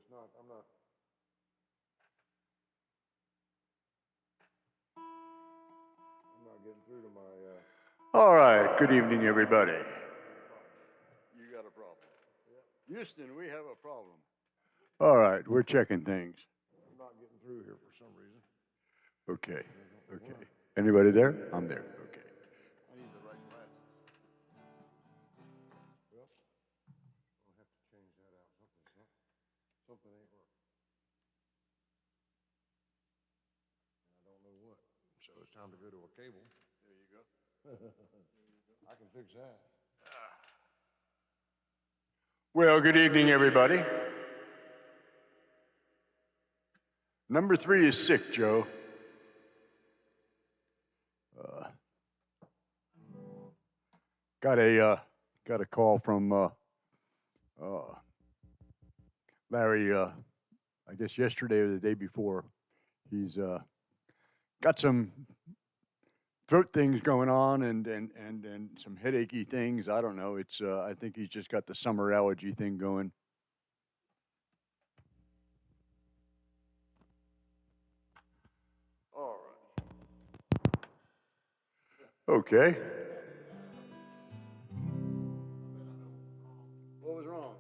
it's not, I'm not getting through to my, All right, good evening, everybody. You got a problem. Houston, we have a problem. All right, we're checking things. I'm not getting through here for some reason. Okay, okay. Anybody there? I'm there, okay. I need the right glasses. Well, I'll have to change that out. Something ain't working. I don't know what. So it's time to go to a cable. There you go. I can fix that. Well, good evening, everybody. Number 3 is sick, Joe. Got a call from Larry. I guess yesterday or the day before. He's got some throat things going on and some headachy things. I don't know. It's I think he's just got the summer allergy thing going. All right. Okay. What was wrong?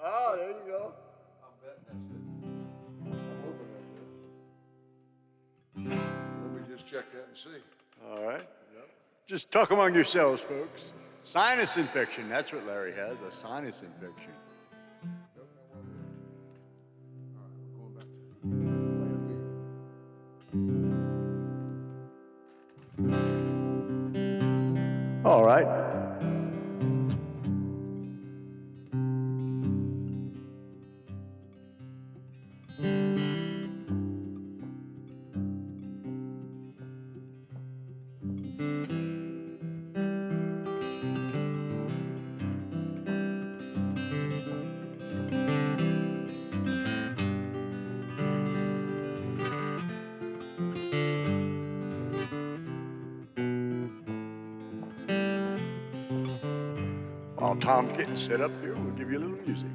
Oh, there you go. I'm betting that's it. I'm hoping that's it. Let me just check that and see. All right. Just talk among yourselves, folks. Sinus infection. That's what Larry has, a sinus infection. All right, we're going back to plan B. All right. While Tom's getting set up here, we'll give you a little music.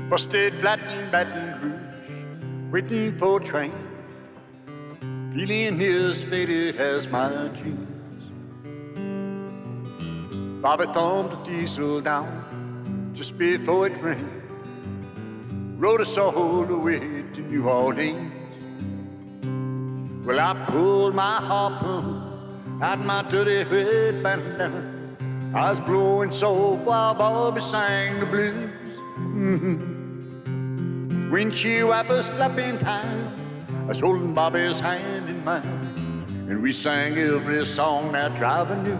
Busted flat in Baton Rouge, waiting for a train, feeling as faded as my jeans. Bobby thumbed the diesel down just before it rained, rode us all the way to New Orleans. Well, I pulled my harpoon out my dirty red bandana. I was blowing so while Bobby sang the blues. Windshield wipers flapping time, I was holding Bobby's hand in mine, and we sang every song that driver knew.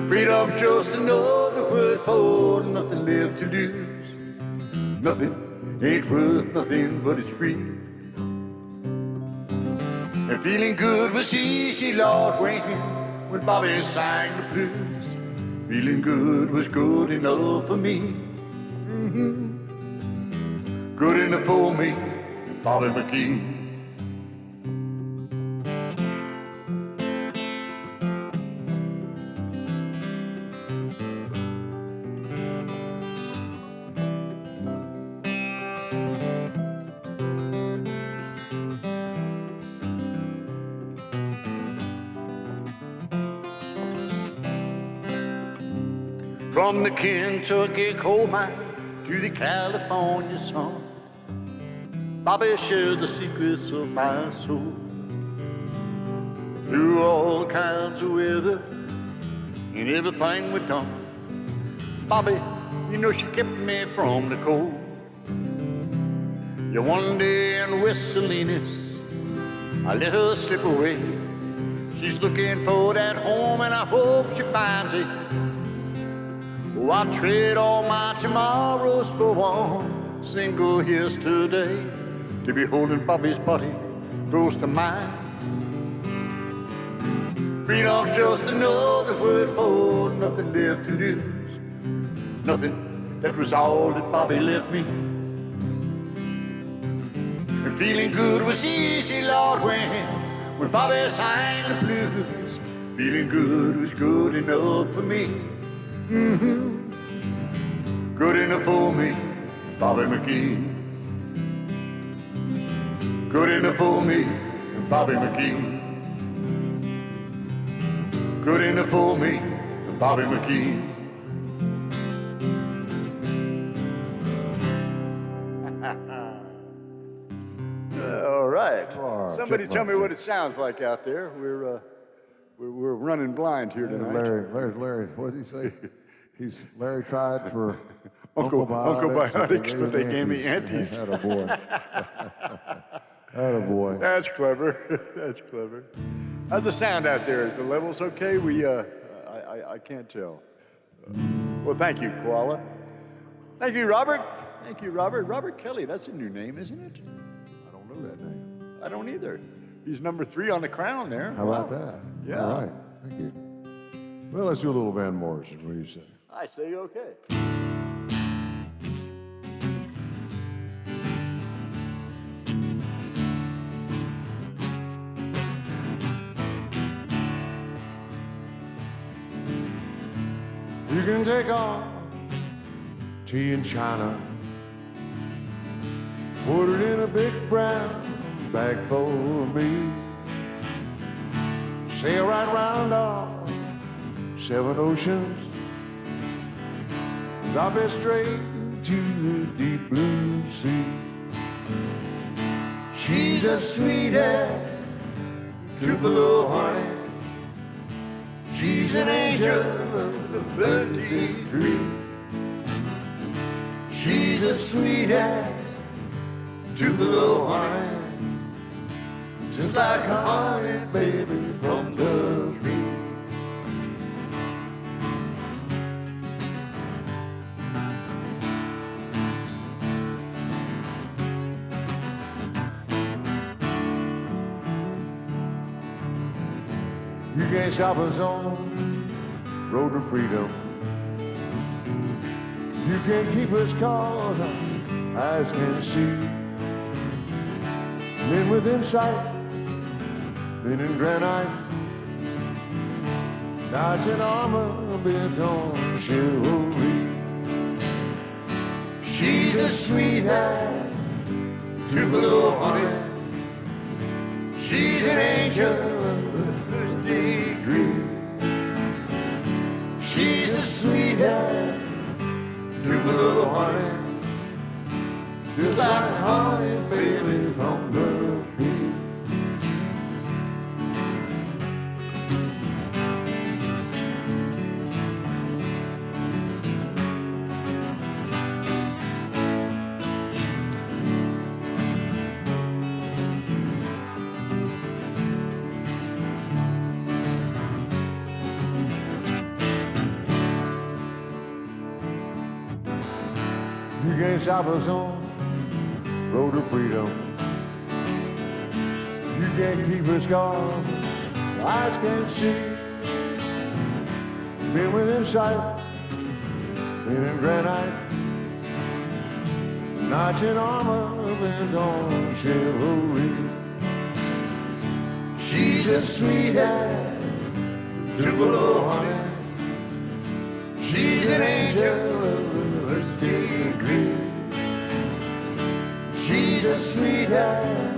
Freedom's just another word for nothing left to lose. Nothing ain't worth nothing, but it's free. And feeling good was easy, Lord, when Bobby sang the blues. Feeling good was good enough for me. Good enough for me, Bobby McGee. From the Kentucky coal mine to the California sun, Bobby shared the secrets of my soul. Through all kinds of weather and everything we've done, Bobby, you know she kept me from the cold. Yeah, one day in West Salinas, I let her slip away. She's looking for that home and I hope she finds it. Oh, I'd trade all my tomorrows for one single yesterday, to be holding Bobby's body close to mine. Freedom's just another word for nothing left to lose. Nothing, that was all that Bobby left me. And feeling good was easy, Lord, when Bobby sang the blues. Feeling good was good enough for me. Good enough for me, Bobby McGee. Good enough for me, Bobby McGee. Good enough for me, Bobby McGee. All right. Somebody tell me what it sounds like out there. We're running blind here tonight. Larry, what did he say? Larry tried for Uncle Biotics, Biotics, but they gave me antes. Attaboy. Attaboy. That's clever. That's clever. How's the sound out there? Is the levels okay? I can't tell. Well, thank you, Koala. Thank you, Robert. Thank you, Robert. Robert Kelly, that's a new name, isn't it? I don't know that name. I don't either. He's number 3 on the crown there. How about that? Yeah. All right. Thank you. Well, let's do a little Van Morrison. What do you say? I say okay. You can take all tea in China, put it in a big brown bag for me. Sail right round all 7 oceans, and I'll be straight to the deep blue sea. She's as sweet as Tupelo honey. She's an angel of the 3rd degree. She's as sweet as Tupelo honey, just like a honey baby from the tree. You can't stop us on road to freedom. You can't keep us 'cause our eyes can see. Men within sight, men in granite, knights in armor bent on chivalry. She's as sweet as Tupelo honey. She's an angel of the 1st degree. She's as sweet as Tupelo honey, just like honey baby from the tree. You can't stop us on road to freedom. You can't keep us gone, eyes can't see. Men within sight, men in granite, knights in armor bent on chivalry. She's as sweet as Tupelo honey. She's an angel of the 1st degree. She's as sweet as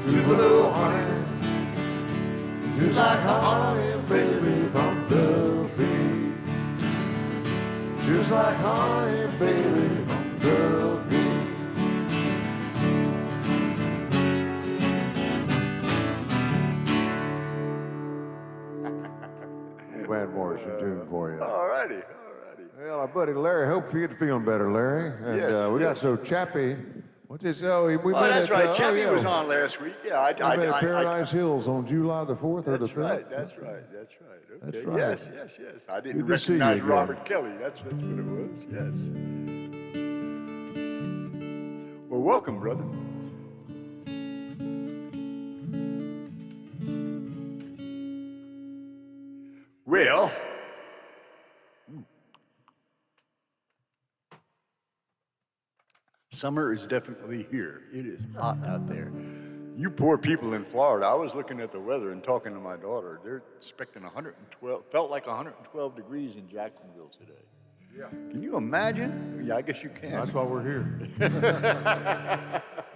Tupelo honey, just like a honey baby from the bee. Just like honey baby from the bee. Van Morrison tune for you. All righty. Well, our buddy Larry, hope you get feeling better, Larry. And Yes, we got yes. so Chappie. What's this? Oh, we met Oh, that's at, right. Chappie was on last week. Yeah, We met at Paradise Hills on July the 4th or the 5th. That's right. Okay. That's right. Yes. I didn't Good to see you recognize again. Robert Kelly. That's what it was. Yes. Well, welcome, brother. Well, summer is definitely here. It is hot out there. You poor people in Florida. I was looking at the weather and talking to my daughter. They're expecting 112, felt like 112 degrees in Jacksonville today. Yeah. Can you imagine? Yeah, I guess you can. That's why we're here.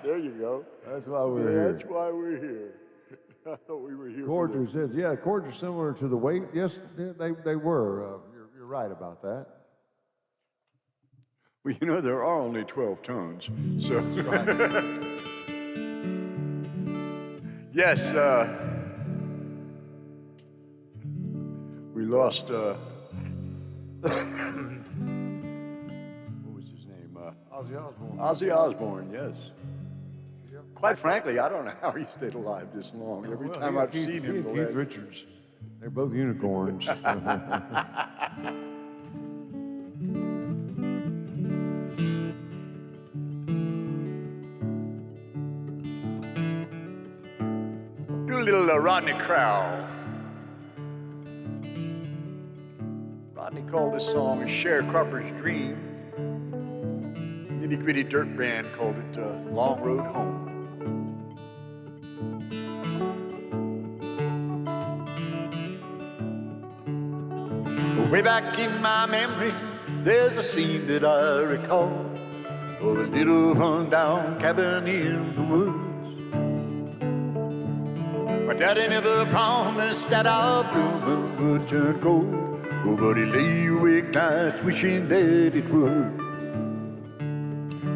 There you go. That's why we're here. That's why we're here. I thought we were here. Chords are said, yeah, chords are similar to the weight. Yes, they were. You're right about that. Well, you know, there are only 12 tones, so. Yes, we lost, what was his name? Ozzy Osbourne. Ozzy Osbourne, yes. Quite frankly, I don't know how he stayed alive this long. Every time I've seen him. Keith Richards. They're both unicorns. Do a little Rodney Crowell. Rodney called this song a sharecropper's dream. Itty Gritty Dirt Band called it Long Road Home. Way back in my memory, there's a scene that I recall of a little run-down cabin in the woods. My daddy never promised that our bloom would turn gold, oh, but he lay awake nights wishing that it would.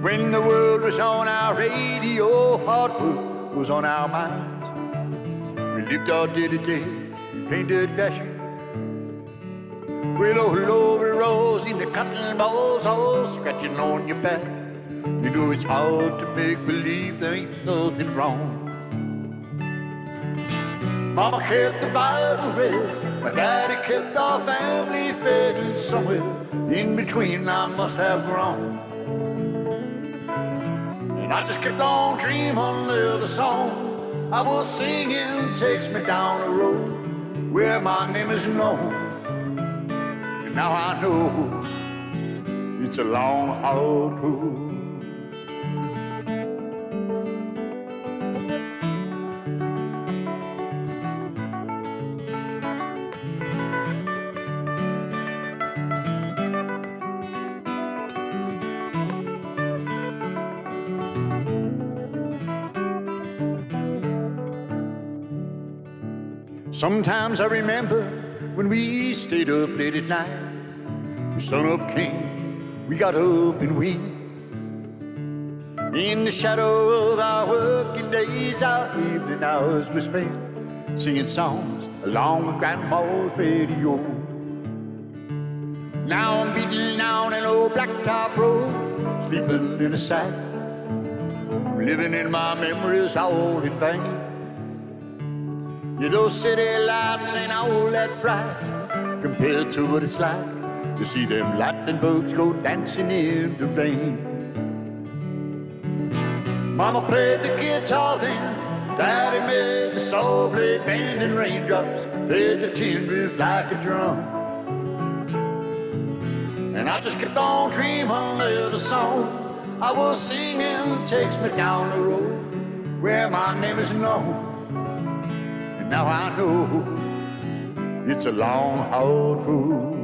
When the world was on our radio, hard work was on our minds. We lived our day-to-day in painted fashion, with old overalls in the cotton balls all scratching on your back. You know it's hard to make believe there ain't nothing wrong. Mama kept the Bible read, my daddy kept our family fed, and somewhere in between I must have grown. And I just kept on dreaming of the song I was singing takes me down the road where my name is known. And now I know it's a long, hard road. Sometimes I remember when we stayed up late at night. The sun up came, we got up and we, in the shadow of our working days, our evening hours were spent singing songs along with Grandma's radio. Now I'm beating down an old blacktop road, sleeping in a sack. I'm living in my memories all in vain. Yeah, those city lights ain't all that bright compared to what it's like to see them lightning bugs go dancing in the rain. Mama played the guitar then, Daddy made the saw blade bend, and raindrops played the tin roof like a drum. And I just kept on dreaming of the song I was singing takes me down the road where my name is known. Now I know it's a long, hard road.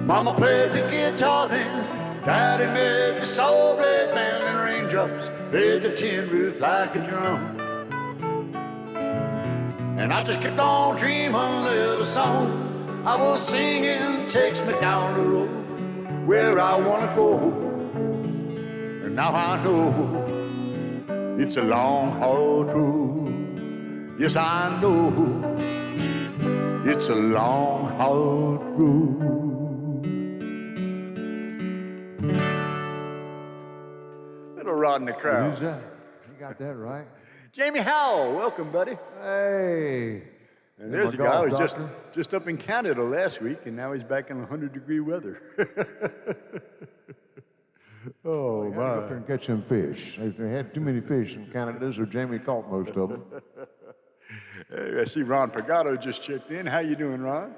Mama played the guitar then, Daddy made the saw blade band, and raindrops played the tin roof like a drum. And I just kept on dreaming of the song I was singing takes me down the road where I wanna go. And now I know it's a long, hard road. Yes, I know it's a long, hard road. Rod in the crowd. Who's that? You got that right. Jamie Howell, welcome, buddy. Hey, And there's a my guy who golf was doctor. just up in Canada last week, and now he's back in 100-degree weather. Oh, my. Up there and catch some fish. They had too many fish in Canada, so Jamie caught most of them. Hey, I see Ron Pagato just checked in. How you doing, Ron?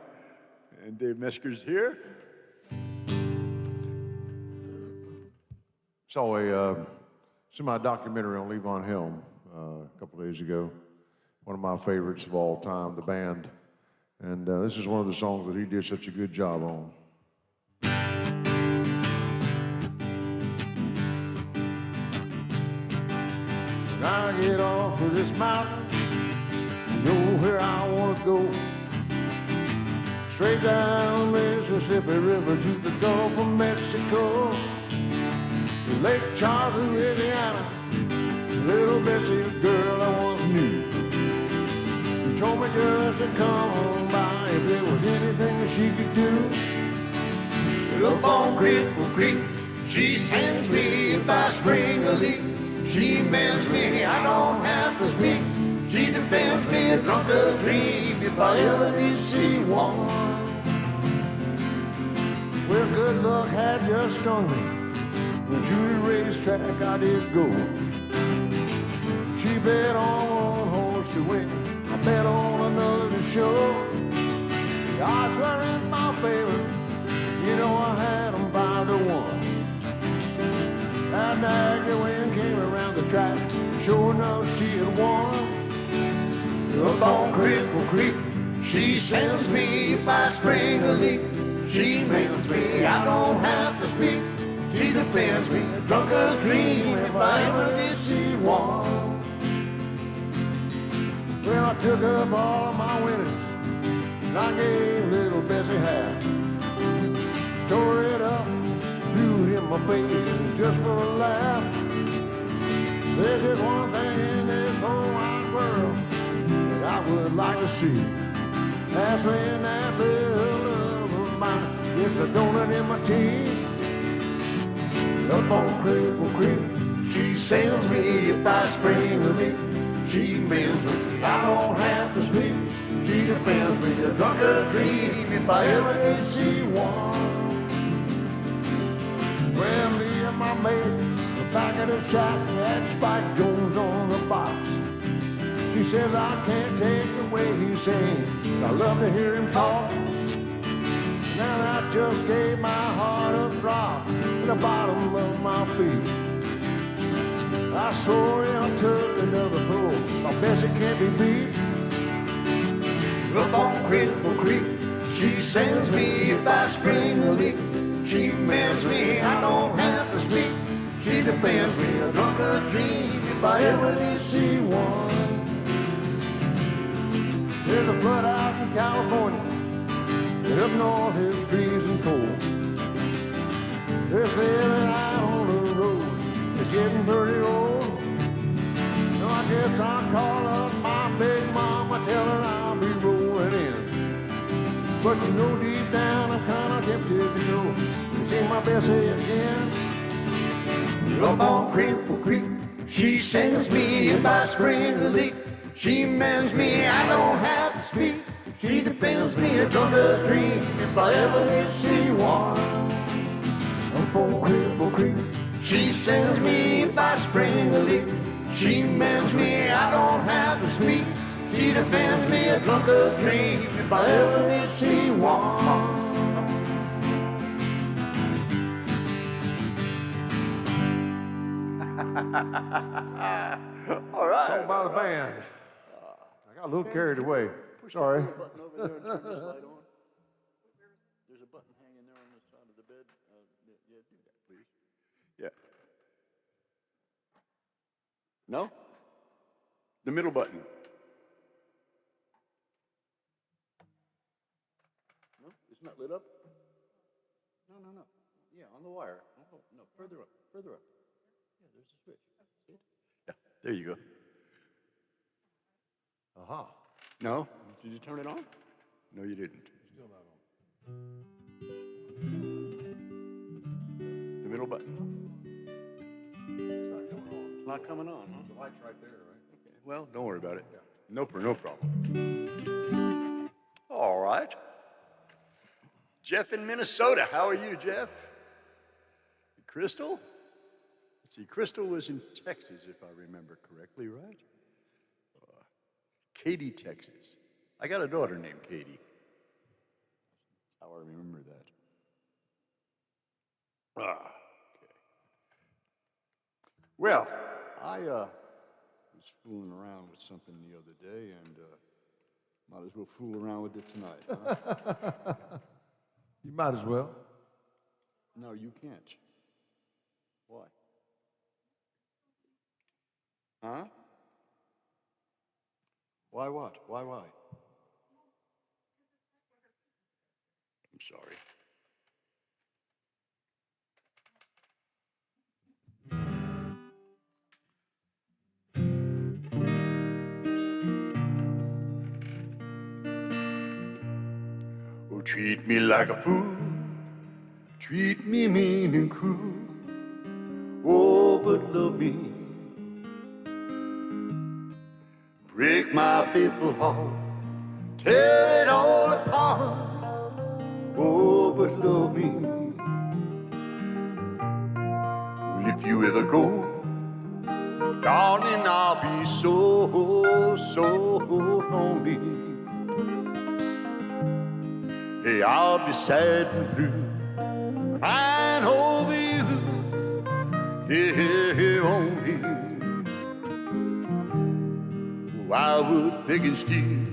And Dave Mesker's here. Saw a semi-documentary on Levon Helm a couple days ago. One of my favorites of all time, the band. And this is one of the songs that he did such a good job on. When I get off of this mountain, you know where I want to go. Straight down the Mississippi River to the Gulf of Mexico. To Lake Charles, Louisiana, little Bessie, a girl I once knew. She told me just to come on by if there was anything that she could do. Up on Cripple Creek, she sends me if I spring a leak. She mends me, I don't have to speak. She defends me a drunkard's dream if I ever did see one. Well, good luck had just stung me. When to the racetrack I did go. She bet on one horse to win. I bet on another to show. The odds were in my favor. You know I had them 5-1. That night the wind came around the track. Sure enough, she had won. Up on Cripple Creek, she sends me if I spring a leak. She mends me, I don't have to speak. She defends me, a drunkard's dream if I ever did see one. Well, I took up all of my winnings, and I gave little Bessie half. Tore it up, threw it in my face, just for a laugh. There's just one thing in this whole wide world that I would like to see. That's when that little love of mine gets a donut in my tea. Up on Cripple Creek, she sends me if I spring a leak. She mends me, I don't have to speak. She defends me, a drunkard's dream if I ever did see one. Well, me and my mate were back at the shack, had Spike Jones on the box. She says I can't take the way he sings, I love to hear him talk. Now that just gave my heart a throb in the bottom of my feet. I swore I took another pull, my Bessie can't be beat. Up on Cripple Creek, she sends me if I spring a leak. She mends me, I don't have to speak. She defends me, a drunkard's dream if I ever did see one. There's a flood out in California, and up north it's freezing cold. This living out on the road is getting pretty old. So I guess I'll call up my big mama, tell her I'll be rolling in. But you know deep down I'm kinda tempted to go and see my Bessie again. Up on Cripple Creek, she sends me if I spring a leak. She mends me, I don't have to speak. She defends me, a drunkard's dream if I ever did see one. Up on Cripple Creek, she sends me if I spring a leak. She mends me, I don't have to speak. She defends me, a drunkard's dream if I ever did see one. All right. sung by the band. I got a little carried away. Sorry. Button over there and turn the slide on. There's a button hanging there on the side of the bed. Yeah, do that, please. Yeah. No? The middle button. No? It's not lit up? No. Yeah, on the wire. No, further up. Yeah, there's a switch. See it? Yeah, there you go. Aha. No? Did you turn it on? No, you didn't. Still not on. The middle button. It's not coming on. It's not coming on, huh? The light's right there, right? Okay. Well, don't worry about it. No problem. right. Jeff in Minnesota. How are you, Jeff? Crystal? Let's see, Crystal was in Texas, if I remember correctly, right? Katy, Texas. I got a daughter named Katy. That's how I remember that. Okay. Well, I was fooling around with something the other day, and might as well fool around with it tonight. Huh? You might as well. No, you can't. Why? Huh? Why what? Why? I'm sorry. Oh, treat me like a fool, treat me mean and cruel. Oh, but love me. Break my faithful heart, tear it all apart. Oh, but love me. Well, if you ever go, darling, I'll be so lonely. Hey, I'll be sad and blue, crying over you. Yeah, only I would beg and steal,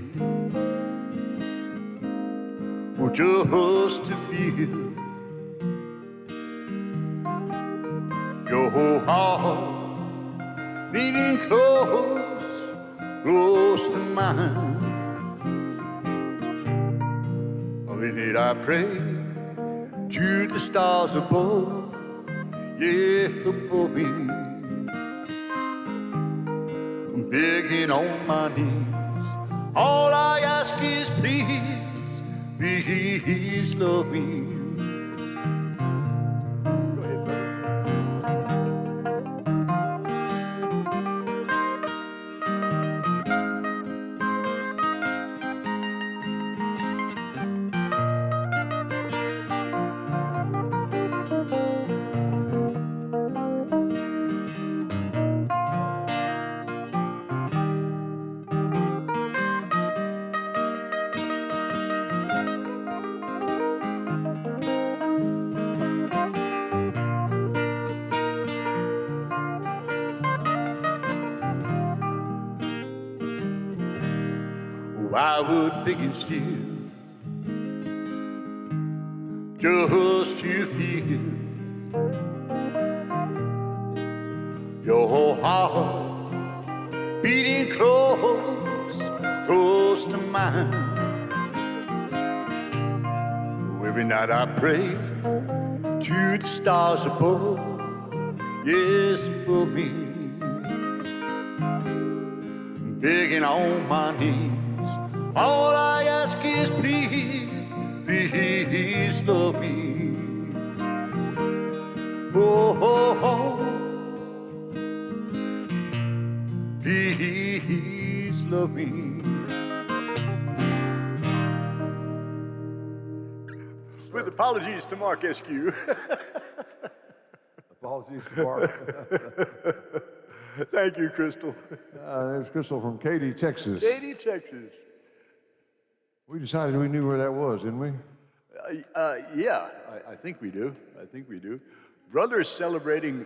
just to feel your whole heart beating close to mine. With it I pray to the stars above, yeah, above me. I'm begging on my knees, all I ask is please, please love me. Go ahead, brother. I would beg and steal, just to feel your whole heart beating close to mine. Every night I pray to the stars above, yes, above me. Begging on my knees, all I ask is please, please love me. Oh, please love me. With apologies to Mark Eskew. Apologies, Mark. Thank you, Crystal. There's Crystal from Katy, Texas. Katy, Texas. We decided we knew where that was, didn't we? Yeah, I think we do. I think we do. Brother is celebrating,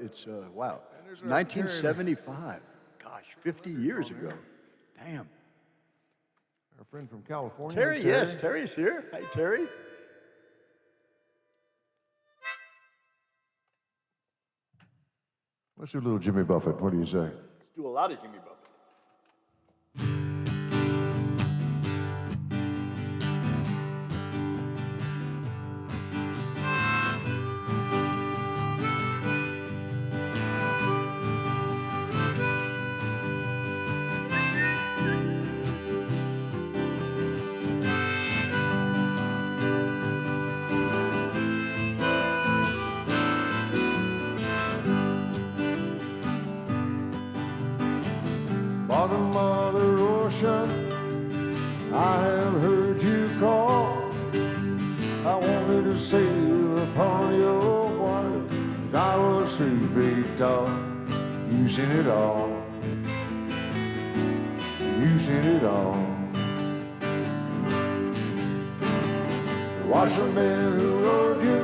it's, wow, 1975. Gosh, 50 years ago. Damn. Our friend from California. Terry, yes, Terry's here. Hi, Terry. Let's do a little Jimmy Buffett. What do you say? Let's do a lot of Jimmy Buffett. By the Mother Ocean, I have heard to sail upon your water. I was 3 feet tall. You seen it all. You seen it all. Watch the men who rode you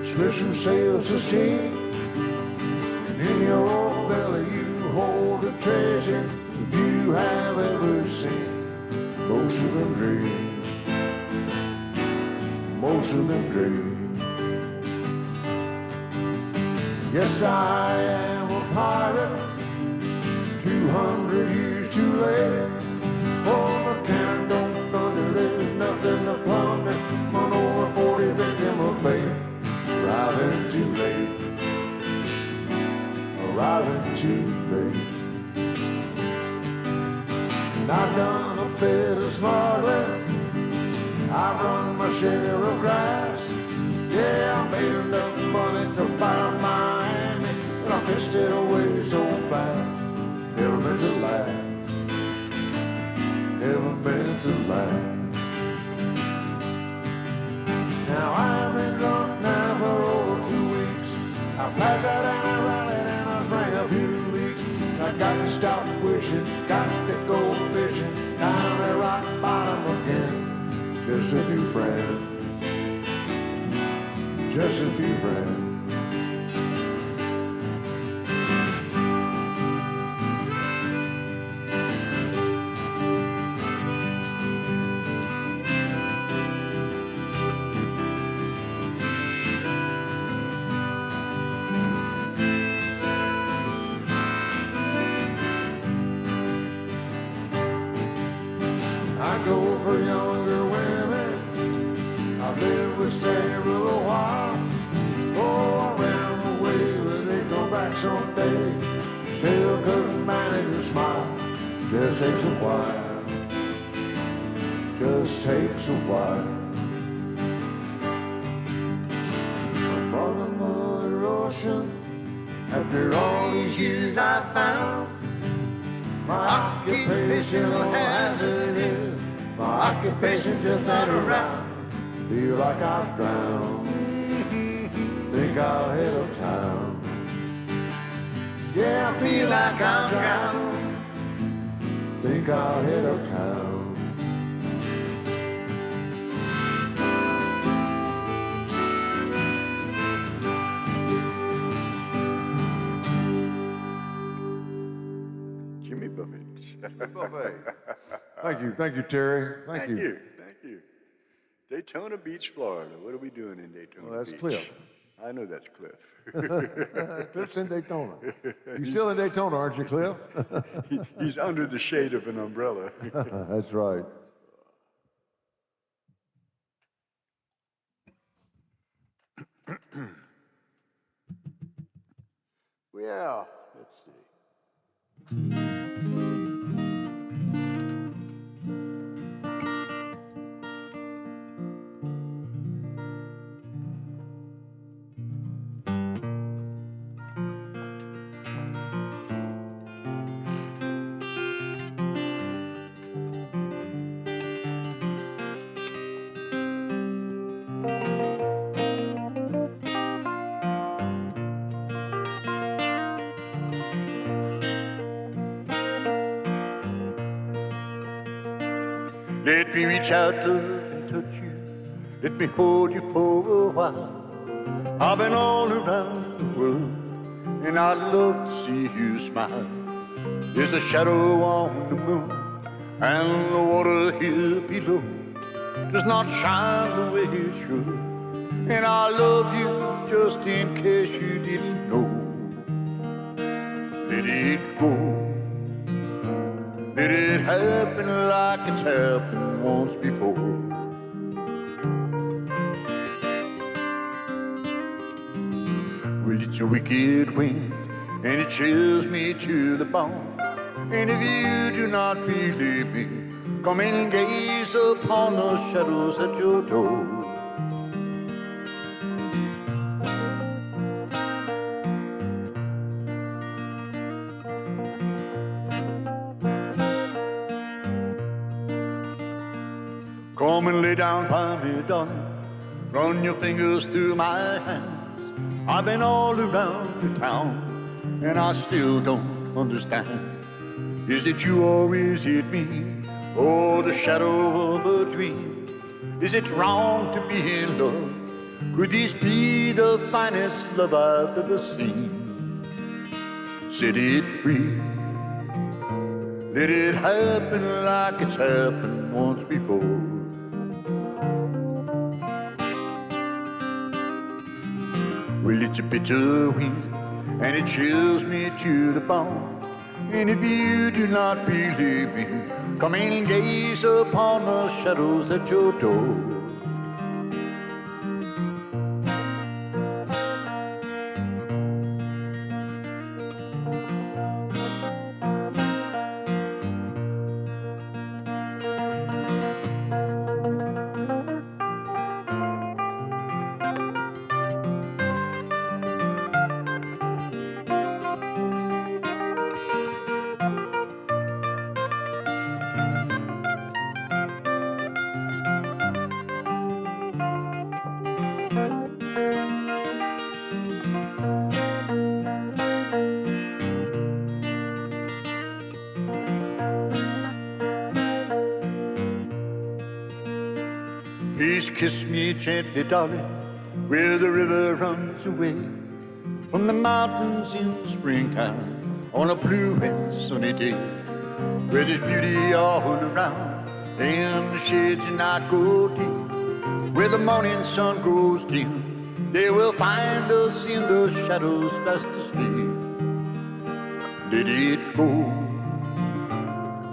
switch from sails to steam. And in your belly you hold a treasure if you have ever seen. Most of them dream. Most of them dream. Yes, I am a pirate, 200 years too late. Oh, my cannon don't thunder, there's nothing to plunder. On over 40 victim of fate, arriving too late, arriving too late. And I've done a bit of smuggling, I've run my share of grass. Yeah, I made enough money to buy Miami, but I pissed it away so fast. Never meant to last. Never meant to last. Now I've been drunk now for over 2 weeks. I passed out and I rallied and I sprang a few leaks. I got to stop wishing, got to go fishing, down at rock bottom again. Just a few friends. Just a few friends. I go for younger women. I've lived with several a while. Oh, I ran away, but they go back someday. Still couldn't manage to smile. Just takes a while. Just takes a while. Mother, Mother Ocean. After all these years I found my occupation as it is. My occupation just ain't around. Feel like I've drowned. Think I'll head uptown. Yeah, I feel like I'm drowned. Think I'll head uptown. Jimmy Buffett. Buffet. Thank you, Terry. Thank you. Thank you. Daytona Beach, Florida. What are we doing in Daytona Well, that's Beach? Cliff. I know that's Cliff. Cliff's in Daytona. You still in Daytona, aren't you, Cliff? He's under the shade of an umbrella. That's right. Well, let's see. Let me reach out, love, and touch you. Let me hold you for a while. I've been all around the world, and I'd love to see you smile. There's a shadow on the moon, and the water here below does not shine the way it should. And I love you just in case you didn't know. Let it go. Let it happen like it's happened once before. Well, it's a wicked wind, and it chills me to the bone. And if you do not believe me, come and gaze upon the shadows at your door. Come and lay down by me, darling. Run your fingers through my hands. I've been all around the town, and I still don't understand. Is it you or is it me? Or the shadow of a dream? Is it wrong to be in love? Could this be the finest love I've ever seen? Set it free. Let it happen like it's happened once before. Well, it's a bitter wind, and it chills me to the bone. And if you do not believe me, come and gaze upon the shadows at your door. Please kiss me gently, darling, where the river runs away from the mountains in springtime on a blue and sunny day, where there's beauty all around and the shades do not go deep, where the morning sun grows dim. They will find us in the shadows fast asleep. Let it go.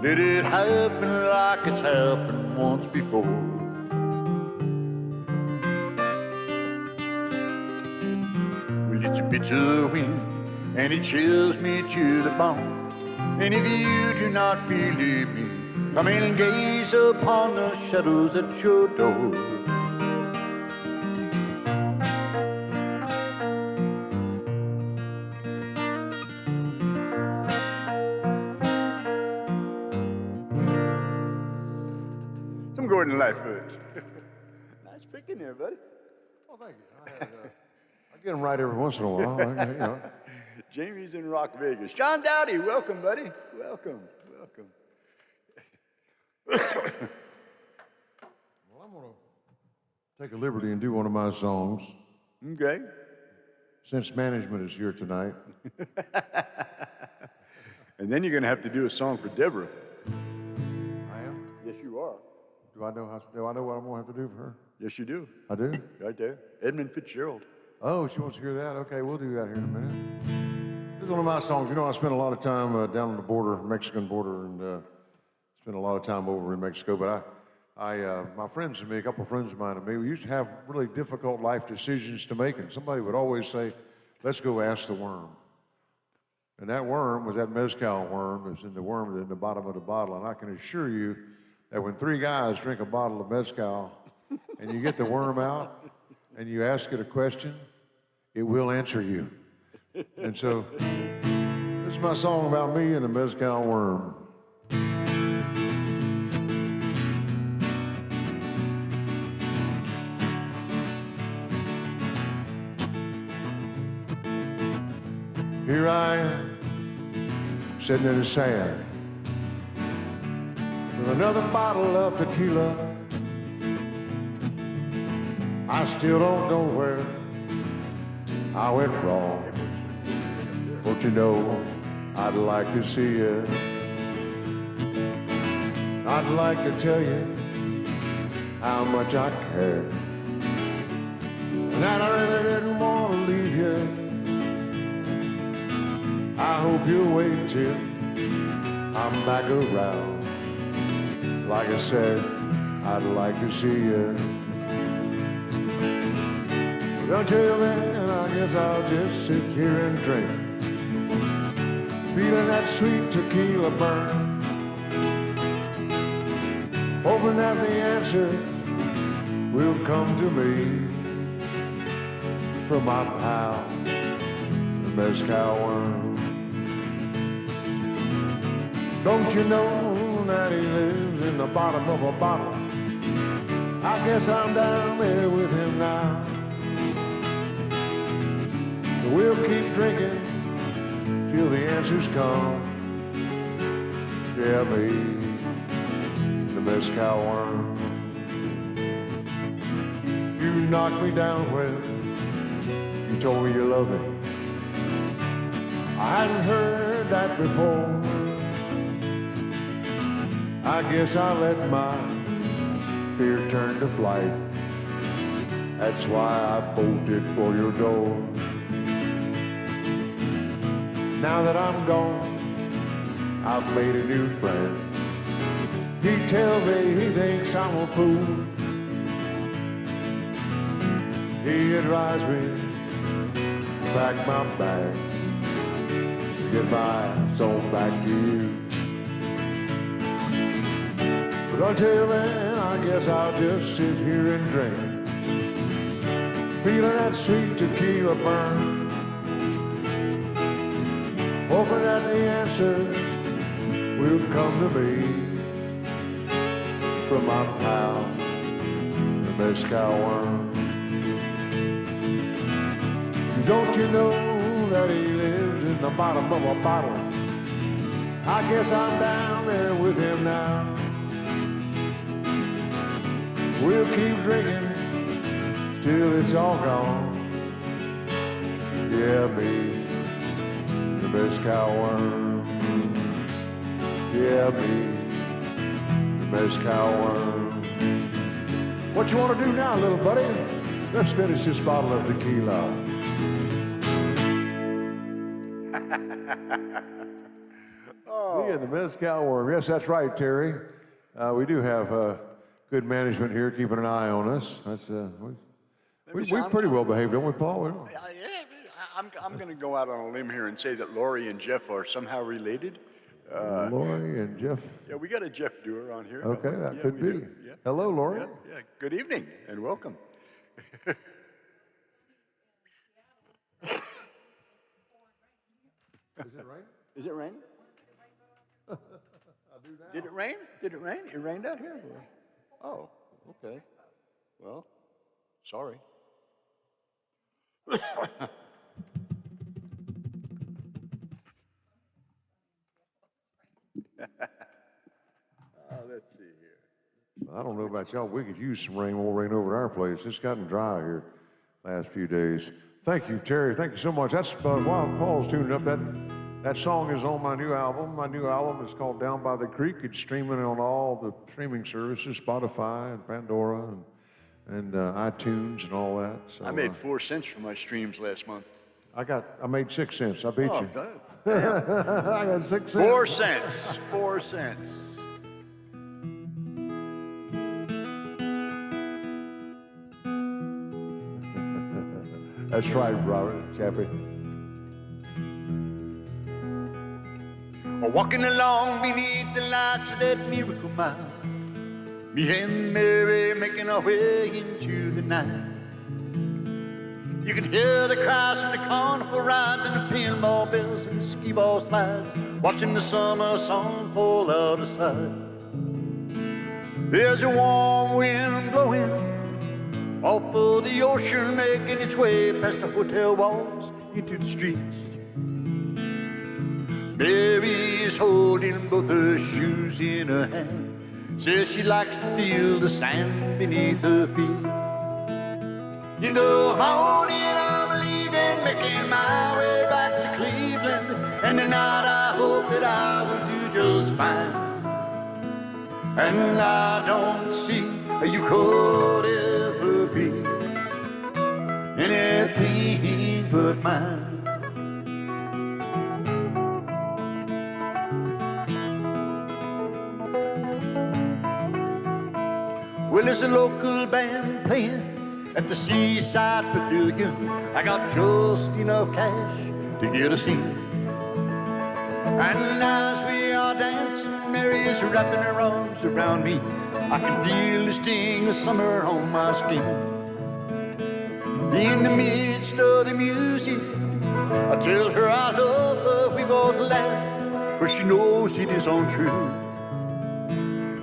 Let it happen like it's happened once before. It's a bitter wind, and it chills me to the bone. And if you do not believe me, come in and gaze upon the shadows at your door. Some Gordon Lightfoot. Nice picking there, buddy. Oh, thank you. I get them right every once in a while. You know. Jamie's in Rock Vegas. John Dowdy, welcome, buddy. Welcome, welcome. Well, I'm going to take a liberty and do one of my songs. Okay. Since management is here tonight. And then you're going to have to do a song for Deborah. I am? Yes, you are. Do I know what I'm going to have to do for her? Yes, you do. I do? Right there. Edmund Fitzgerald. Oh, she wants to hear that? Okay, we'll do that here in a minute. This is one of my songs. You know, I spent a lot of time down on the border, Mexican border, and spent a lot of time over in Mexico. But my friends and me, a couple of friends of mine and me, we used to have really difficult life decisions to make, and somebody would always say, let's go ask the worm. And that worm was that mezcal worm. It's in the worm in the bottom of the bottle. And I can assure you that when three guys drink a bottle of mezcal and you get the worm out and you ask it a question, it will answer you. And so this is my song about me and the mezcal worm. Here I am, sitting in the sand with another bottle of tequila. I still don't know where I went wrong. But you know, I'd like to see you. I'd like to tell you how much I care, and that I really didn't want to leave you. I hope you'll wait till I'm back around. Like I said, I'd like to see you. But until then, I guess I'll just sit here and drink, feeling that sweet tequila burn, hoping that the answer will come to me from my pal, the mezcal worm. Don't you know that he lives in the bottom of a bottle I guess I'm down there with him now. We'll keep drinking till the answers come. Yeah, me, the mezcal worm. You knocked me down when you told me you loved me. I hadn't heard that before. I guess I let my fear turn to flight. That's why I bolted for your door. Now that I'm gone, I've made a new friend. He tells me he thinks I'm a fool. He advised me to pack my bag, get my soul back to you. But until then, I guess I'll just sit here and drink, feeling that sweet tequila burn, hoping that the answers will come to me from my pal, the mezcal worm. Don't you know that he lives in the bottom of a bottle? I guess I'm down there with him now. We'll keep drinking till it's all gone. Yeah, me, the mezcal worm. Yeah, me, the mezcal worm. What you want to do now, little buddy? Let's finish this bottle of tequila. Me and the mezcal worm. Yes, that's right, Terry. We do have good management here keeping an eye on us. That's we pretty well behaved, don't we, Paul? Yeah, I'm going to go out on a limb here and say that Lori and Jeff are somehow related. Lori and Jeff. Yeah, we got a Jeff Dewar on here. Okay, that could be. Yeah. Hello, Lori. Yeah. Good evening and welcome. Is it right? Is it raining? Did it rain? Did it rain? It rained out here? Oh, okay. Well, sorry. Let's see here. I don't know about y'all. We could use some rain, more rain over at our place. It's gotten dry here last few days. Thank you, Terry. Thank you so much. That's while Paul's tuning up. That song is on my new album. My new album is called Down by the Creek. It's streaming on all the streaming services, Spotify and Pandora and iTunes and all that. So I made 4 cents from my streams last month. I made 6 cents. I beat you. Damn. I got 6 cents. 4 cents. 4 cents. That's right, Robert, Chappie. Walking along beneath the lights of that miracle mile, me and Mary making our way into the night. You can hear the cries from the carnival rides and the pinball bells and the skee ball slides, watching the summer sun fall out of sight. There's a warm wind blowing off of the ocean, making its way past the hotel walls into the streets. Mary's holding both her shoes in her hand, says she likes to feel the sand beneath her feet. In the morning I'm leaving, making my way back to Cleveland, and tonight I hope that I will do just fine. And I don't see how you could ever be anything but mine. Well, there's a local band playing at the Seaside Pavilion. I got just enough cash to get us in. And as we are dancing, Mary is wrapping her arms around me. I can feel the sting of summer on my skin. In the midst of the music, I tell her I love her. We both laugh, 'cause she knows it is untrue.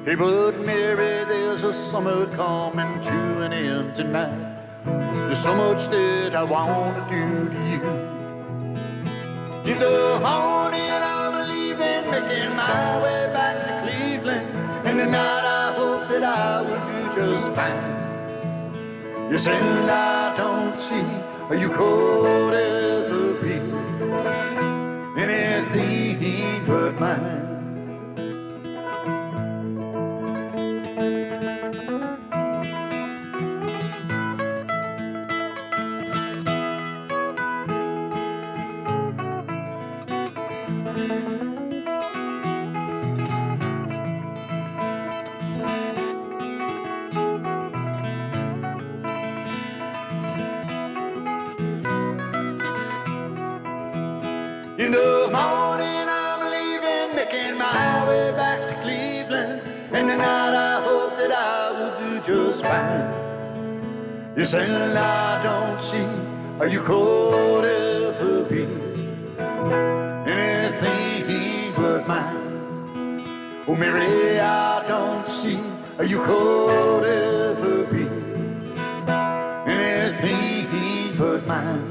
Hey, but Mary, there's a summer coming to an end tonight. There's so much that I want to do to you. In the morning I'm leaving, making my way back to Cleveland. And tonight I hope that I will do just fine. Yes, and I don't see how you could ever be anything but mine. In the morning I'm leaving, making my way back to Cleveland. And tonight I hope that I will do just fine. Yes, and I don't see how you could ever be anything but mine. Oh, Mary, I don't see how you could ever be anything but mine.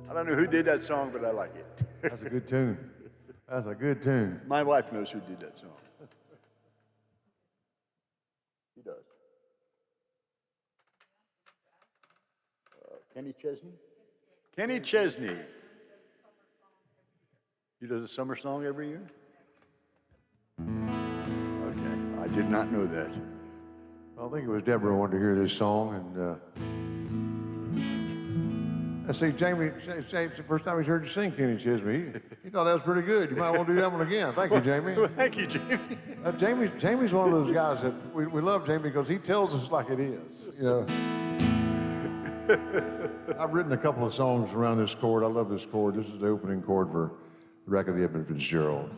I don't know who did that song, but I like it. That's a good tune. That's a good tune. My wife knows who did that song. He does. Kenny Chesney? Kenny Chesney. He does a summer song every year? Okay, I did not know that. I think it was Deborah wanted to hear this song, and I see Jamie. It's the first time he's heard you sing Kenny Chesney. He thought that was pretty good. You might want to do that one again. Thank you, Jamie. Well, thank you, Jamie. Jamie's one of those guys that we love Jamie because he tells us like it is. You know. I've written a couple of songs around this chord. I love this chord. This is the opening chord for the Wreck of the Edmund Fitzgerald.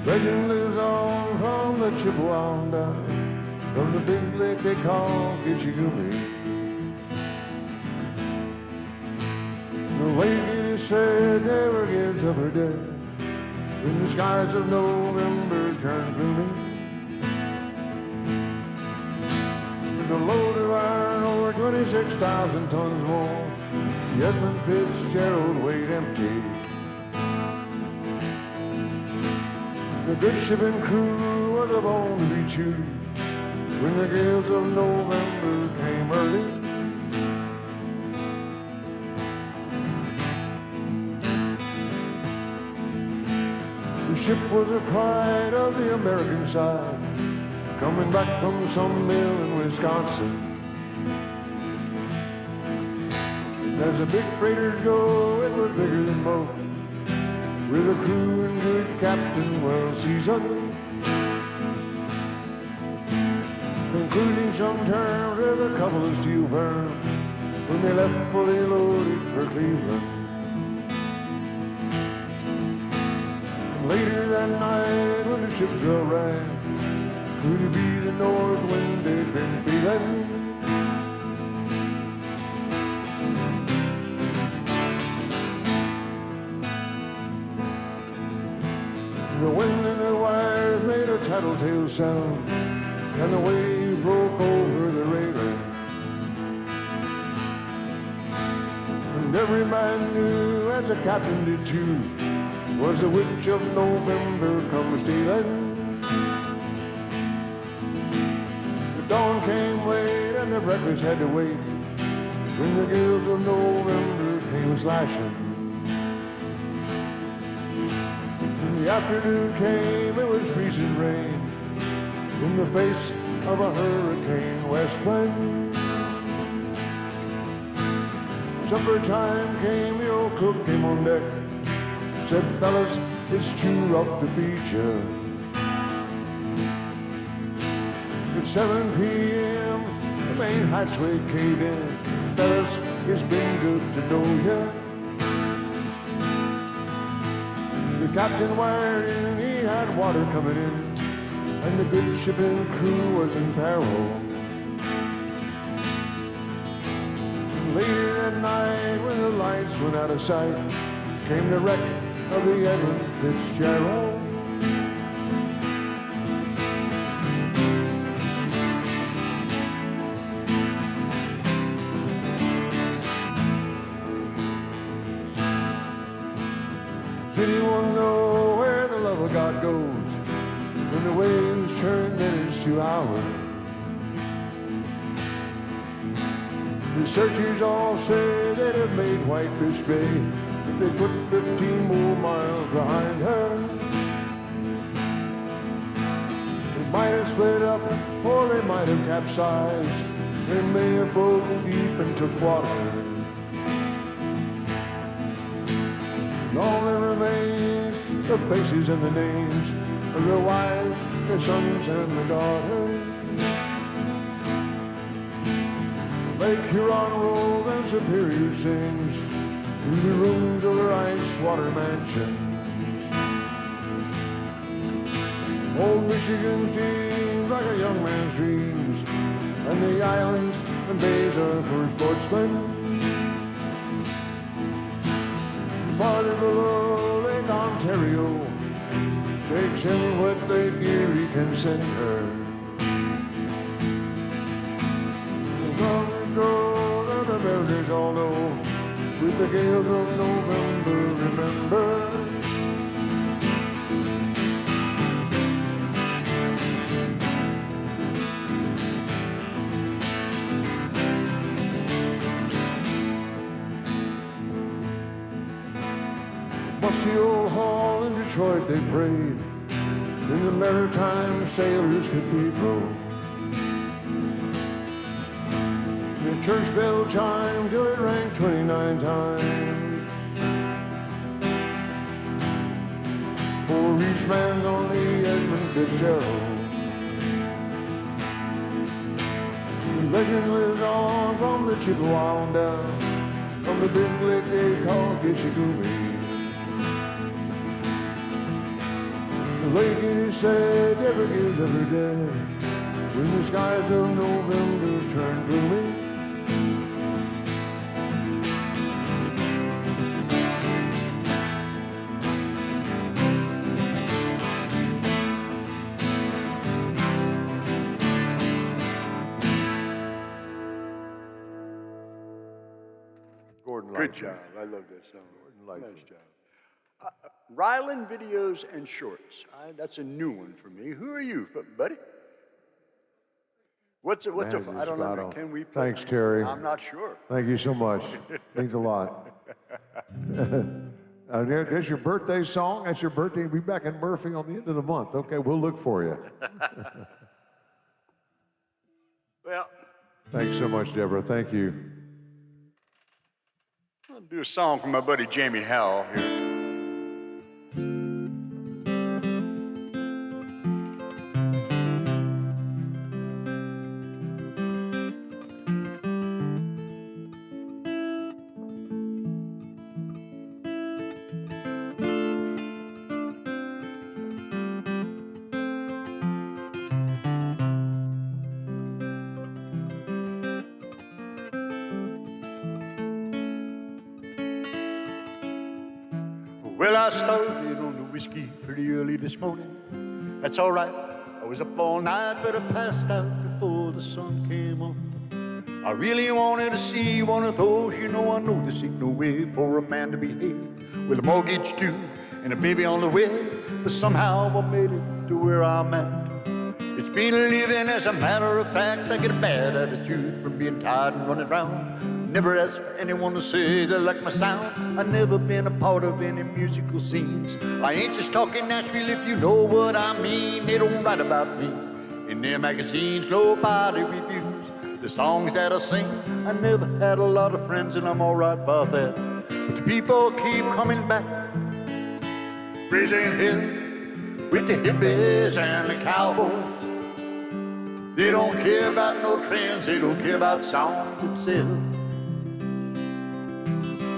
Legend lives on from the Chippewa down, from the big lake they call Gitchigumi. The lady is said never gives up her dead when the skies of November turn gloomy. With a load of iron over 26,000 tons more, the Edmund Fitzgerald weighed empty. The good ship and crew was a bone to be chewed when the gales of November came early. The ship was a pride of the American side, coming back from some mill in Wisconsin. As the big freighters go, it was bigger than most, with a crew and good captain well seasoned, concluding some terms with a couple of steel firms when they left fully loaded for Cleveland. And later that night when the ships were right, could it be the north wind they'd been feeling? The wind and the wires made a tattletale sound, and the wave broke over the railing. And every man knew, as the captain did too, was the witch of November come stealing. The dawn came late, and the breakfast had to wait, when the gales of November came slashing. The afternoon came, it was freezing rain, in the face of a hurricane west wind. Supper time came, the old cook came on deck, said, fellas, it's too rough to feed you. At 7 p.m., the main hatchway caved in, fellas, it's been good to know you. The The captain wired in, he had water coming in, and the good ship and crew was in peril. Later that night, when the lights went out of sight, came the wreck of the Edward Fitzgerald. Does anyone know where the love of God goes when the waves turn minutes to hours? Researchers all say they'd have made Whitefish Bay if they put 15 more miles behind her. They might have split up or they might have capsized. They may have broken deep and took water. And all that remains, the faces and the names of the wives, their sons and their daughters. Lake Huron rolls and Superior sings through the rooms of her ice water mansion. Old Michigan's dreams like a young man's dreams, and the islands and bays are for sportsmen. Farther below Lake Ontario takes him what Lake Erie can send her. The love goes and the mariners all know, with the gales of November, remember. Musty old hall in Detroit they prayed, in the Maritime Sailors Cathedral. The church bell chimed till it rang 29 times. For each man on the Edmund Fitzgerald. The legend lives on from the Chippewa on down, from the big lake they call Gitchigumi. The lake, it is said, never gives up her dead when the skies of November turn gloomy. Gordon Good Lightfoot. job. I love that song. Lightfoot. Nice job. Ryland Videos and Shorts. That's a new one for me. Who are you, buddy? What's a I don't know. Can we play? Thanks, Terry. I'm not sure. Thank you so much. Means a lot. There's your birthday song. That's your birthday. We'll be back in Murphy on the end of the month. Okay, we'll look for you. Well, Thanks so much, Deborah. Thank you. I'll do a song for my buddy Jamie Howell here. Well, I started on the whiskey pretty early this morning. That's all right. I was up all night, but I passed out before the sun came on. I really wanted to see one of those. You know, I know this ain't no way for a man to behave with a mortgage due and a baby on the way. But somehow I made it to where I'm at. It's been living, as a matter of fact. I get a bad attitude from being tired and running around. Never asked for anyone to say they like my sound. I've never been a part of any musical scenes. I ain't just talking Nashville, if you know what I mean. They don't write about me in their magazines. Nobody reviews the songs that I sing. I never had a lot of friends, and I'm all right about that. But the people keep coming back, raising hell with the hippies and the cowboys. They don't care about no trends, they don't care about songs itself.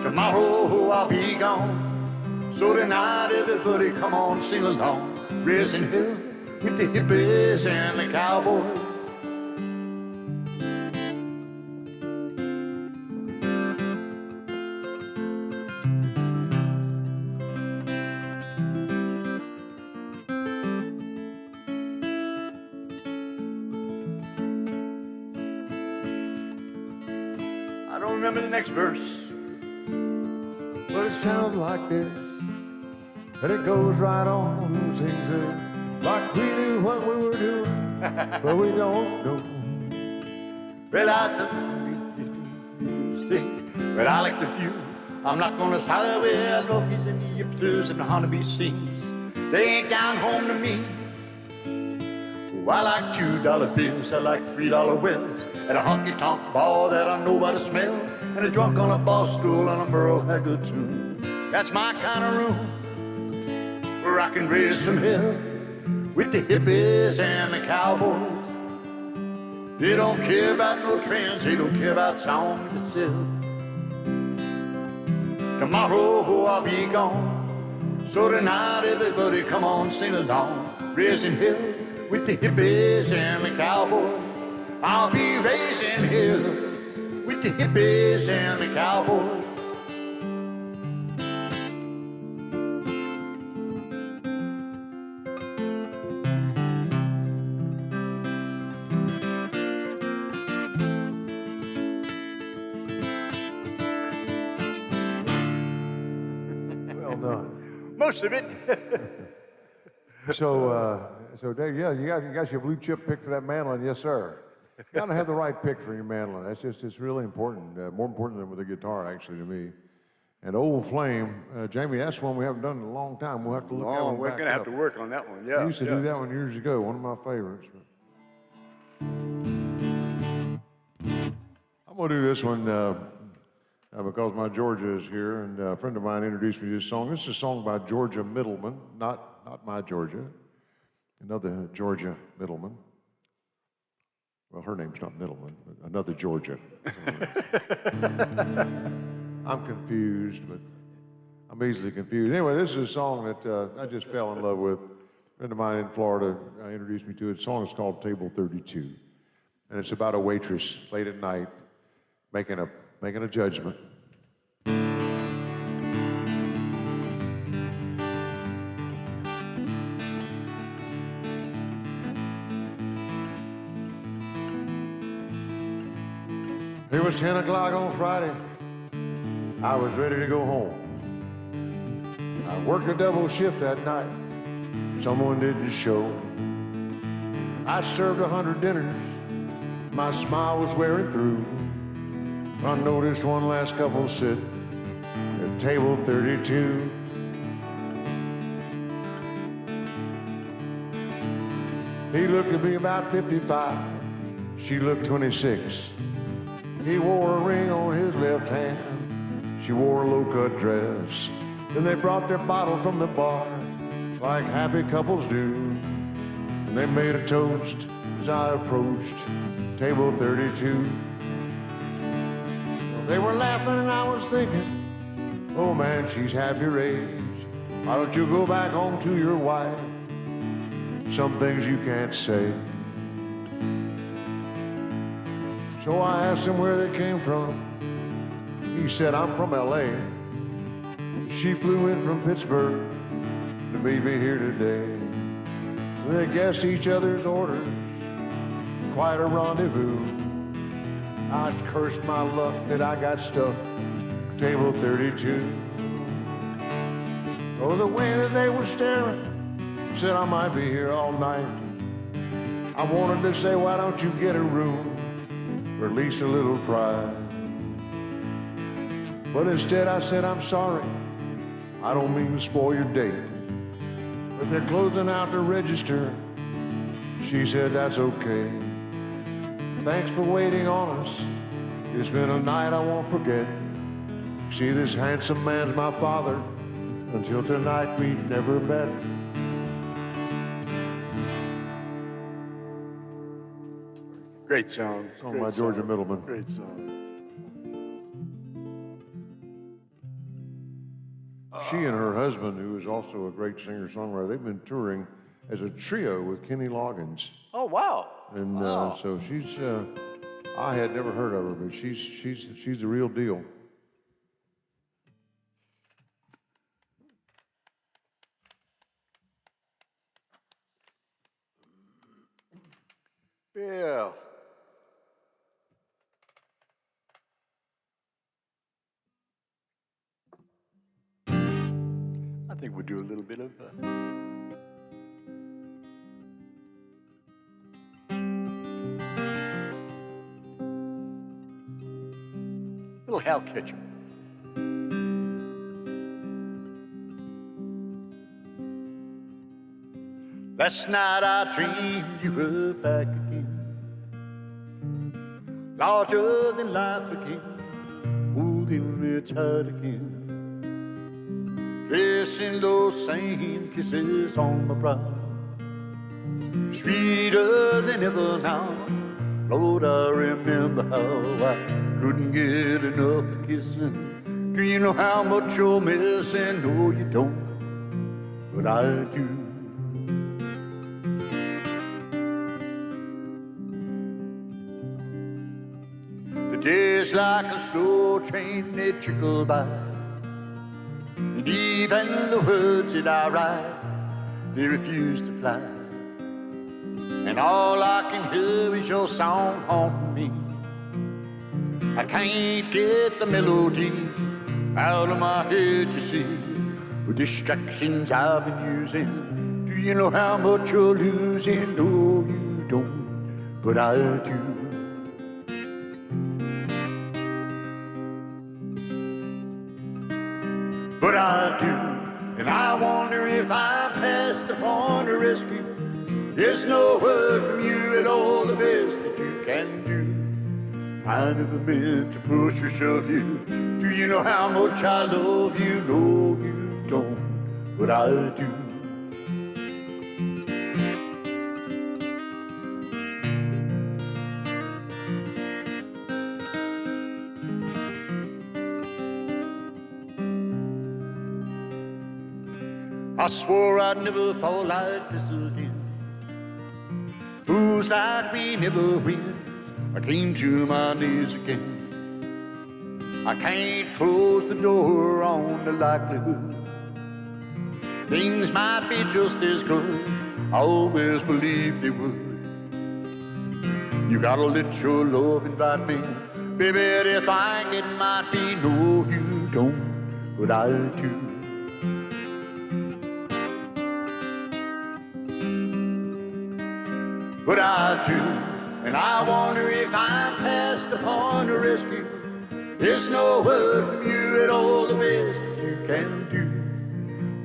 Tomorrow I'll be gone, So tonight, everybody, come on, sing along. Raising hell with the hippies and the cowboys. I don't remember the next verse, But it sounds like this, and it goes right on, sings it like we knew what we were doing, but we don't know. well, but I like the view. I'm not gonna side away. I know he's in the hipsters and the honeybee scenes. They ain't down home to me. Oh, I like $2 bills, I like $3 wells, and a honky-tonk bar that I know by the smell, and a drunk on a bar stool and a Merle Haggard tune. That's my kind of room, where I can raise some hell with the hippies and the cowboys. They don't care about no trends, they don't care about sound itself. Tomorrow I'll be gone, so tonight everybody come on, sing along. Raising hell with the hippies and the cowboys. I'll be raising hell with the hippies and the cowboys. Well done. Most of it. So Dave, yeah, you got your blue chip pick for that mandolin, yes, sir. You gotta have the right pick for your mandolin. It's really important, more important than with the guitar, actually, to me. And Old Flame, Jamie, that's one we haven't done in a long time. We'll have to look at one We're back going to have up. to work on that one, yeah. I used to do that one years ago, one of my favorites. I'm gonna do this one because my Georgia is here, and a friend of mine introduced me to this song. This is a song by Georgia Middleman, not my Georgia, another Georgia Middleman. Well, her name's not Middleman, but another Georgia. I'm confused, but I'm easily confused. Anyway, this is a song that I just fell in love with. A friend of mine in Florida introduced me to it. The song is called Table 32. And it's about a waitress late at night making a judgment. It was 10 o'clock on Friday. I was ready to go home. I worked a double shift that night. Someone didn't show. I served 100 dinners. My smile was wearing through. I noticed one last couple sit at table 32. He looked to be about 55. She looked 26. He wore a ring on his left hand. She wore a low-cut dress. Then they brought their bottle from the bar, like happy couples do. And they made a toast as I approached table 32. They were laughing and I was thinking, oh man, she's half your age. Why don't you go back home to your wife? Some things you can't say. So I asked him where they came from. He said, I'm from LA. She flew in from Pittsburgh to meet me here today. They guessed each other's orders. It's quite a rendezvous. I cursed my luck that I got stuck at table 32. Oh, the way that they were staring said I might be here all night. I wanted to say, why don't you get a room? Or at least a little pride. But instead I said, I'm sorry. I don't mean to spoil your date. But they're closing out the register. She said, that's okay. Thanks for waiting on us. It's been a night I won't forget. See, this handsome man's my father. Until tonight we'd never met. Great song. Song by Georgia Middleman. Great song. She and her husband, who is also a great singer-songwriter, they've been touring as a trio with Kenny Loggins. Oh, wow. And so she's, I had never heard of her, but she's the real deal. Yeah. I think we'll do a little bit of little Hal Ketchum. Last night I dreamed you were back again, larger than life again, holding me tight again, placing those same kisses on my brow, sweeter than ever now. Lord, I remember how I couldn't get enough of kissing. Do you know how much you're missing? No, you don't, but I do. Days like a slow train, they trickle by, and even the words that I write, they refuse to fly. And all I can hear is your song haunting me. I can't get the melody out of my head, you see, with distractions I've been using. Do you know how much you're losing? No, you don't, but I do. But I do, and I wonder if I'm past the point of rescue. There's no word from you at all the best that you can do. I never meant to push or shove you. Do you know how much I love you? No, you don't, but I do. I swore I'd never fall like this again. Fools like me never win. I came to my knees again. I can't close the door on the likelihood things might be just as good. I always believed they would. You gotta let your love invite me. Baby, they think it might be. No, you don't, but I do. But I do, and I wonder if I'm past the point of rescue. There's no word from you at all the best that you can do.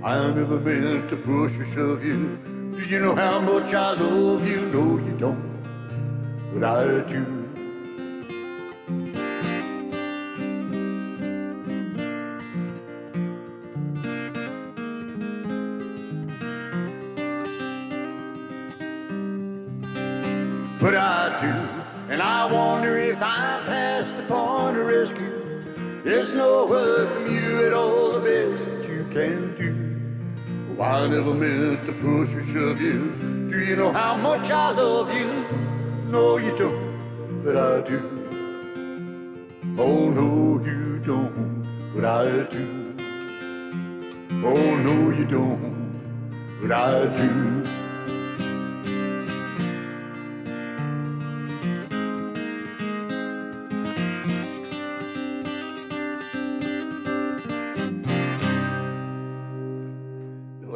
I never meant to push or shove you. Do you know how much I love you? No, you don't, but I do. But I do, and I wonder if I'm past the point of rescue. There's no word from you at all the best that you can do. Oh, I never meant to push or shove you. Do you know how much I love you? No, you don't, but I do. Oh, no, you don't, but I do. Oh, no, you don't, but I do.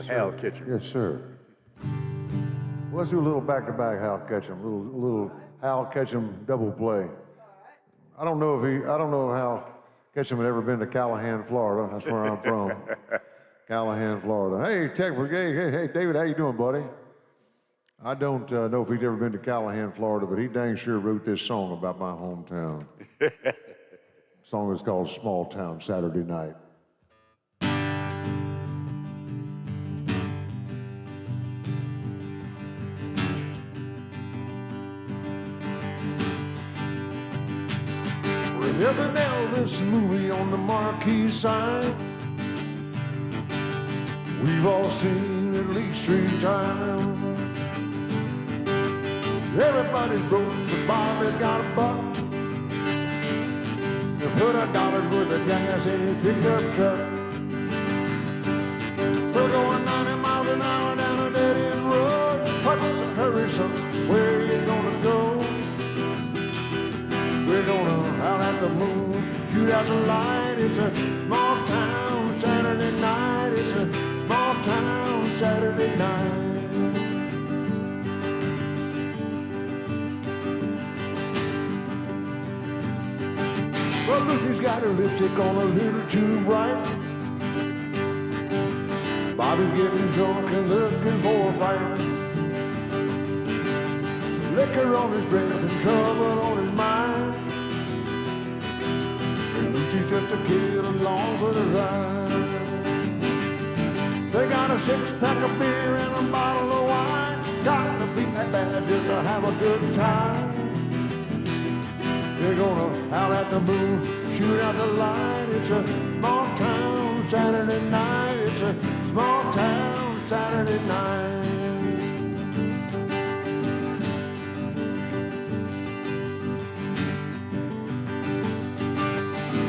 Hal Ketchum. Yes, sir. Let's do a little back-to-back Hal Ketchum, a little Hal Ketchum double play. I don't know if Hal Ketchum had ever been to Callahan, Florida. That's where I'm from. Callahan, Florida. Hey, Tech Brigade. Hey, David, how you doing, buddy? I don't know if he's ever been to Callahan, Florida, but he dang sure wrote this song about my hometown. The song is called Small Town Saturday Night. There's an Elvis movie on the marquee sign. we've all seen at least 3 times. Everybody's broke, but Bobby's got a buck. He put $1 worth of gas in his pickup truck. We're going 90 miles an hour down a dead-end road. What's the hurry, son? Where are you gonna go? We're gonna out at the moon, shoot out the light. It's a small town Saturday night. It's a small town Saturday night. Well, Lucy's got her lipstick on a little too bright. Bobby's getting drunk and looking for a fight. Liquor on his breath and trouble on his mind. And Lucy's just a kid along for the ride. They got a 6-pack of beer and a bottle of wine. Got to be that bad just to have a good time. They're gonna out at the moon, shoot out the light. It's a small town Saturday night. It's a small town Saturday night.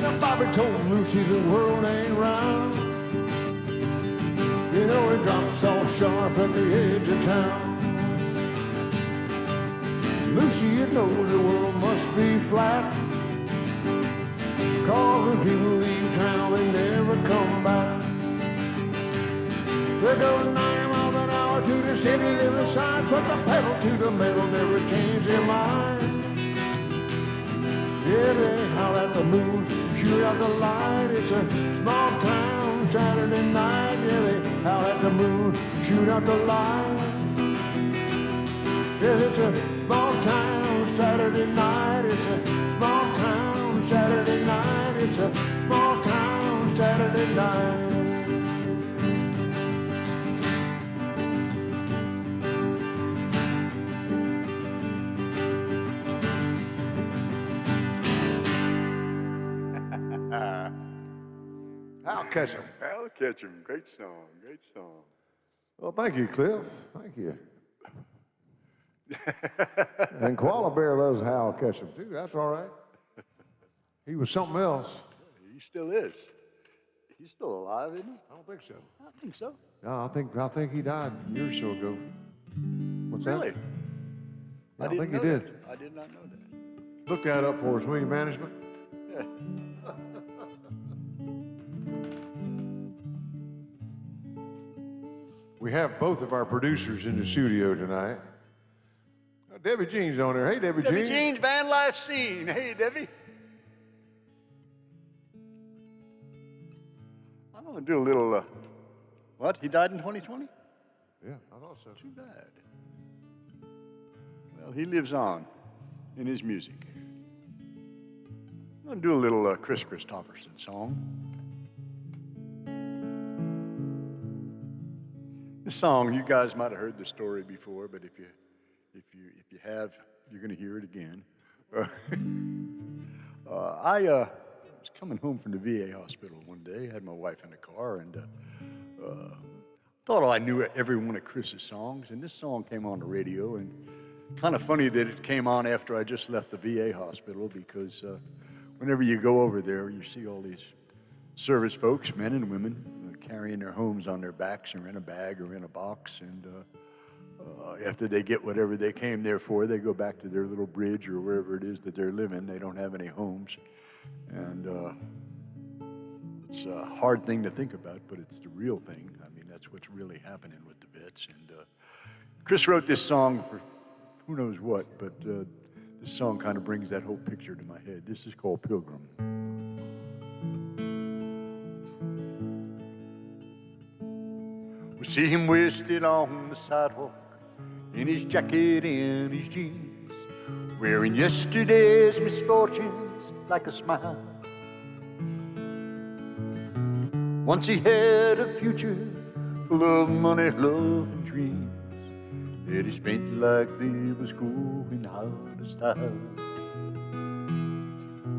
Now Bobby told Lucy the world ain't round. You know it drops off sharp at the edge of town. Lucy, you know the world must be flat. 'Cause when people leave town, they never come back. They go 90 miles an hour to the city limit sign. Put the pedal to the metal, never change their mind. Yeah, they howl at the moon, shoot out the light. It's a small town Saturday night. Yeah, they howl at the moon, shoot out the light. Yes, it's a small town Saturday night. It's a small town Saturday night. It's a small town Saturday night. I'll catch him. I'll catch him. Great song. Great song. Well, thank you, Cliff. Thank you. And Koala Bear loves Hal Ketchum too. That's all right. He was something else. He still is. He's still alive, isn't he? I don't think so. I think so. No, I think he died a year or so ago. What's Really? that? Yeah, I think he did. That. I did not know that. Look that up for us, will you, management? Yeah. We have both of our producers in the studio tonight. Debbie Jean's on there. Hey, Debbie Jean. Debbie Jean's Van Life Scene. Hey, Debbie. I'm going to do a little, what? He died in 2020? Yeah, I thought so. Too bad. Well, he lives on in his music. I'm going to do a little Chris Christopherson song. This song, you guys might have heard the story before, but if you have, you're going to hear it again. I was coming home from the VA hospital one day, had my wife in the car, and thought I knew every one of Chris's songs, and this song came on the radio, and kind of funny that it came on after I just left the VA hospital, because whenever you go over there, you see all these service folks, men and women, carrying their homes on their backs or in a bag or in a box, and after they get whatever they came there for, they go back to their little bridge or wherever it is that they're living. They don't have any homes, and it's a hard thing to think about, but it's the real thing. I mean, that's what's really happening with the vets. And Chris wrote this song for who knows what, but this song kind of brings that whole picture to my head. This is called Pilgrim. We see him wasted on the sidewalk, in his jacket and his jeans, wearing yesterday's misfortunes like a smile. Once he had a future full of money, love, and dreams, that he spent like they was going out of style.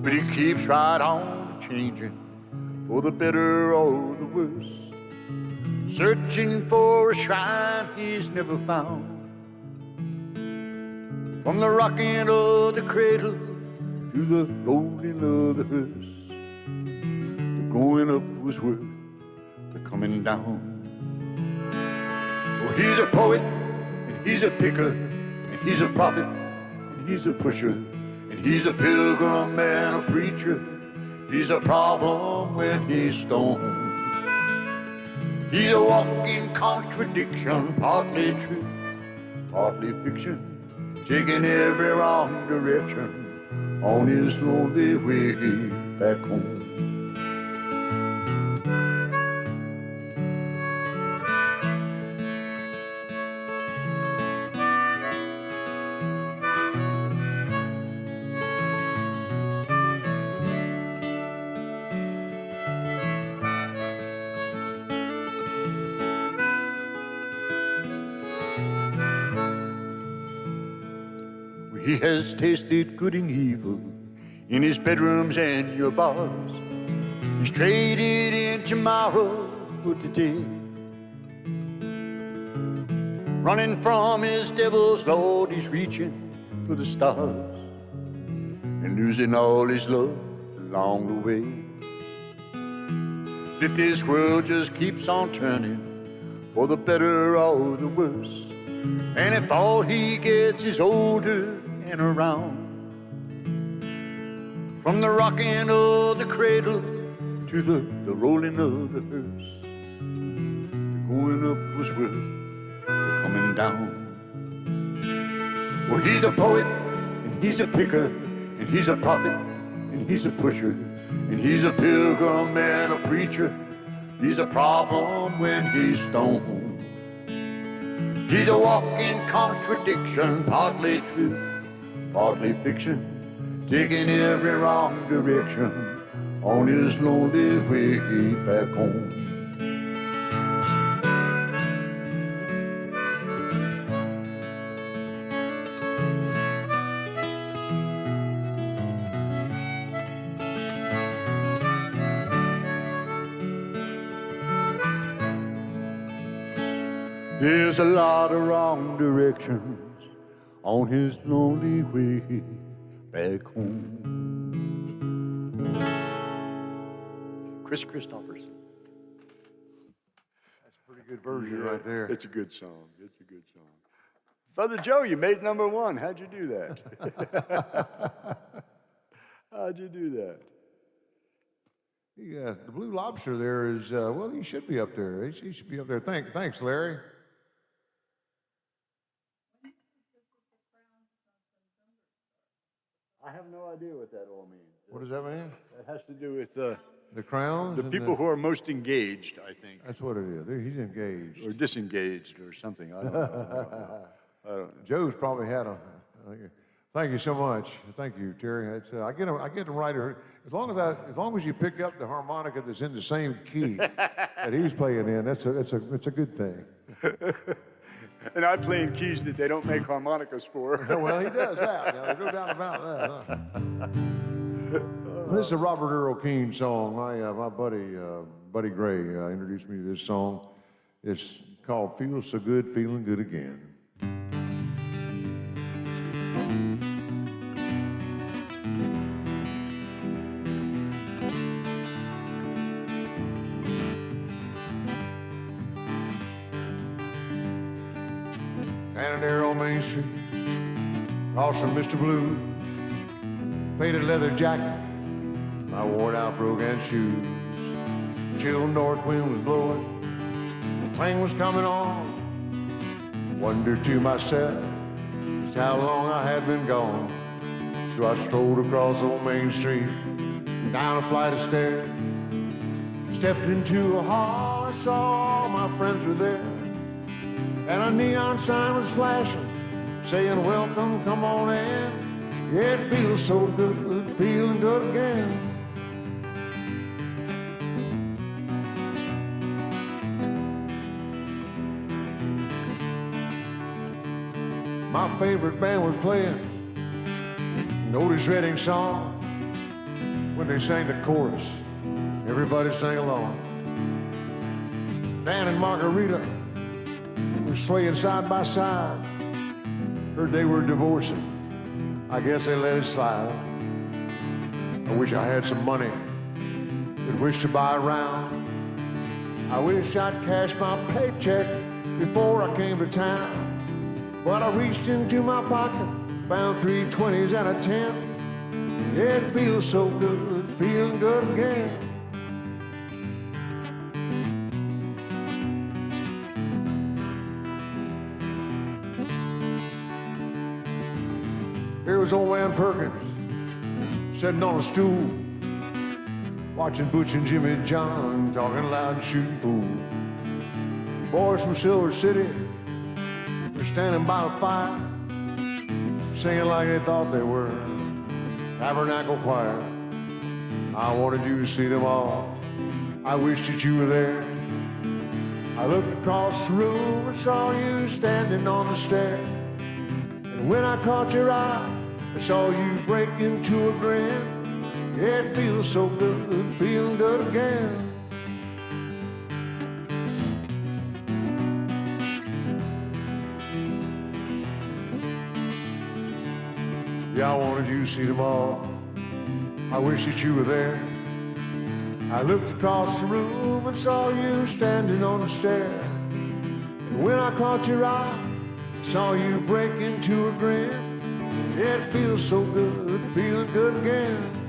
But he keeps right on changing, for the better or the worse. searching for a shrine he's never found. From the rocking of the cradle to the rolling of the hearse, the going up was worth the coming down. Well, he's a poet, and he's a picker, and he's a prophet, and he's a pusher, and he's a pilgrim and a preacher. He's a problem when he's stoned. He's a walking contradiction, partly true, partly fiction, taking every wrong direction on his lonely way back home. He has tasted good and evil in his bedrooms and your bars. He's traded in tomorrow for today, running from his devil's lord. He's reaching for the stars and losing all his love along the way. If this world just keeps on turning for the better or the worse, and if all he gets is older and around, from the rocking of the cradle to the rolling of the hearse, the going up was worth the coming down. Well, he's a poet, and he's a picker, and he's a prophet, and he's a pusher, and he's a pilgrim and a preacher. He's a problem when he's stoned. He's a walking contradiction, partly true, partly fiction, taking every wrong direction on his lonely way back home. There's a lot of wrong directions on his lonely way back home. Chris Christopherson. That's a pretty good version right there. It's a good song. It's a good song. Brother Joe, you made #1. How'd you do that? How'd you do that? Yeah, the Blue Lobster there is, well, he should be up there. He should be up there. Thanks, Larry. I have no idea what that all means. What does that mean? That has to do with the crowns? people who are most engaged, I think. That's what it is. He's engaged. Or disengaged or something. I don't know. I don't know. Joe's probably had a. Thank you so much. Thank you, Terry. It's, I get them right. As long as you pick up the harmonica that's in the same key that he's playing in, it's a good thing. And I play in keys that they don't make harmonicas for. Well, he does that. There's no doubt about that. Huh? This is a Robert Earl Keen song. My buddy Gray introduced me to this song. It's called "Feels So Good, Feeling Good Again." Standing there on Main Street, across from Mr. Blues, faded leather jacket, my worn-out brogan shoes. Chill north wind was blowing, the spring was coming on. Wondered to myself just how long I had been gone. So I strolled across old Main Street, down a flight of stairs, stepped into a hall and saw all my friends were there. And a neon sign was flashing, saying, "Welcome, come on in. Yeah, it feels so good, feeling good again." My favorite band was playing an Otis Redding song. When they sang the chorus, everybody sang along. Dan and Margarita were swaying side by side. Heard they were divorcing. I guess they let it slide. I wish I had some money. Could wish to buy a round. I wish I'd cashed my paycheck before I came to town. But I reached into my pocket, found 3 20s and a 10. Yeah, it feels so good, feeling good again. Here was old man Perkins, sitting on a stool, watching Butch and Jimmy John, talking loud, shooting pool. Boys from Silver City were standing by the fire, singing like they thought they were Tabernacle Choir. I wanted you to see them all. I wish that you were there. I looked across the room and saw you standing on the stair. And when I caught your eye, I saw you break into a grin. Yeah, it feels so good, feeling good again. Yeah, I wanted you to see them all. I wish that you were there. I looked across the room and saw you standing on the stair. And when I caught your eye, I saw you break into a grin. Yeah, it feels so good, feeling good again.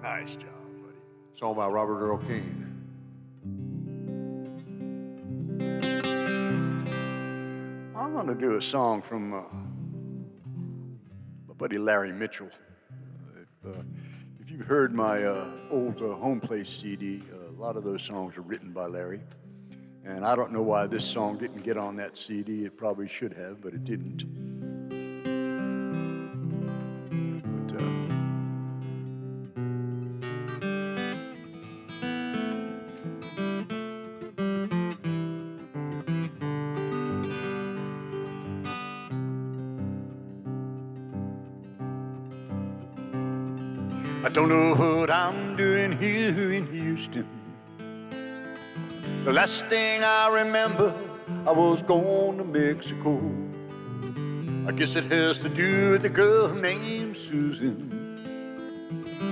Nice job, buddy. Song by Robert Earl Keen. I'm going to do a song from my buddy Larry Mitchell. If you've heard my old Home Place CD, a lot of those songs are written by Larry. And I don't know why this song didn't get on that CD. It probably should have, but it didn't. I don't know what I'm doing here in Houston. The last thing I remember, I was going to Mexico. I guess it has to do with a girl named Susan.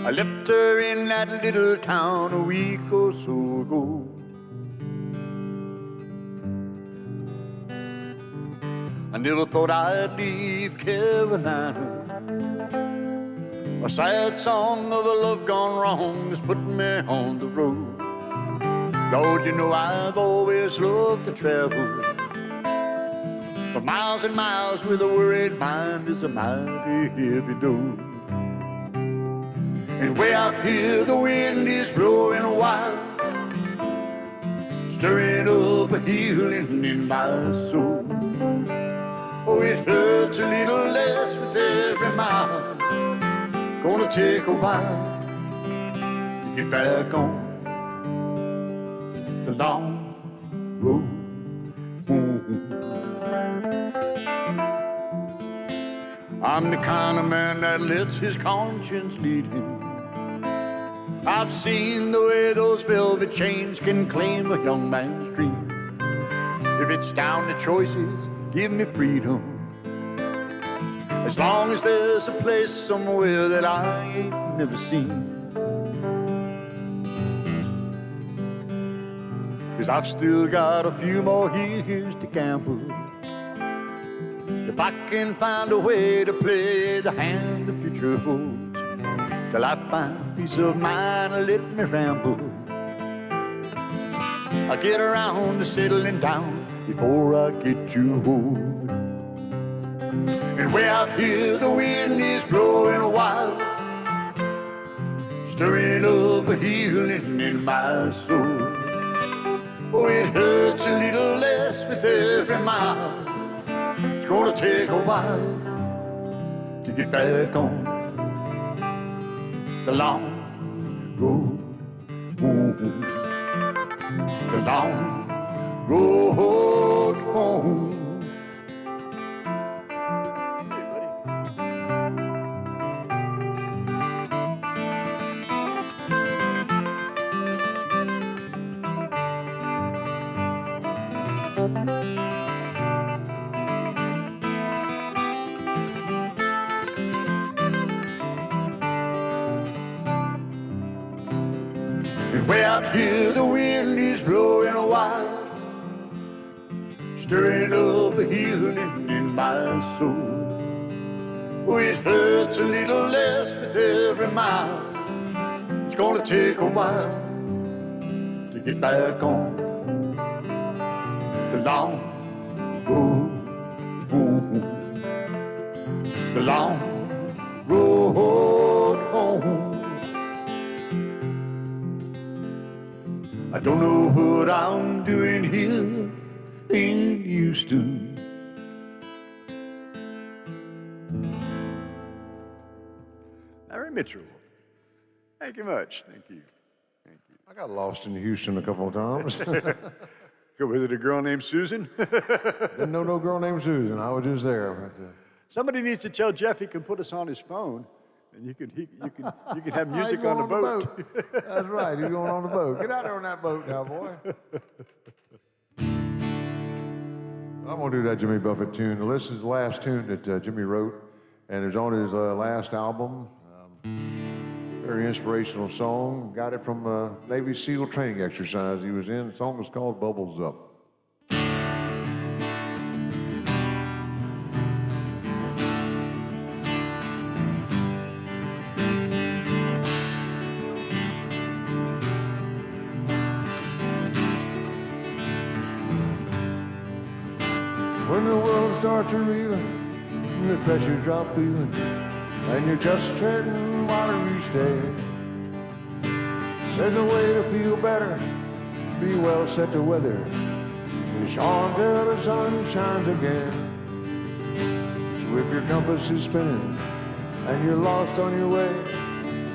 I left her in that little town a week or so ago. I never thought I'd leave Carolina. A sad song of a love gone wrong has put me on the road. Lord, you know I've always loved to travel. For miles and miles with a worried mind is a mighty heavy load. And way out here the wind is blowing wild, stirring up a healing in my soul. Oh, it hurts a little less with every mile. Gonna take a while to get back on the long road home. I'm the kind of man that lets his conscience lead him. I've seen the way those velvet chains can claim a young man's dream. If it's down to choices, give me freedom. As long as there's a place somewhere that I ain't never seen. 'Cause I've still got a few more years to gamble. If I can find a way to play the hand the future holds, till I find peace of mind and let me ramble. I get around to settling down before I get too old. And way out here the wind is blowing wild, stirring up a healing in my soul. Oh, it hurts a little less with every mile. It's gonna take a while to get back on the long road home. The long road home. Hey, buddy. And way out here the wind is blowing wild, stirring up a healing in my soul. Oh, it hurts a little less with every mile. It's gonna take a while to get back on the long road home. The long road home. I don't know what I'm doing here in Houston. Larry Mitchell. Thank you much. Thank you. Thank you. I got lost in Houston a couple of times. Was it a girl named Susan? Didn't know no girl named Susan. I was just there. But, Somebody needs to tell Jeff he can put us on his phone, and you can have music on the boat. That's right. He's going on the boat. Get out there on that boat now, boy. I'm going to do that Jimmy Buffett tune. This is the last tune that Jimmy wrote, and it's on his last album. Very inspirational song. Got it from a Navy SEAL training exercise he was in. The song was called Bubbles Up. When the world starts to reel and the pressures drop feeling, and you're just treading watery stay, there's a way to feel better, be well set to weather. Push on till the sun shines again. So if your compass is spinning and you're lost on your way,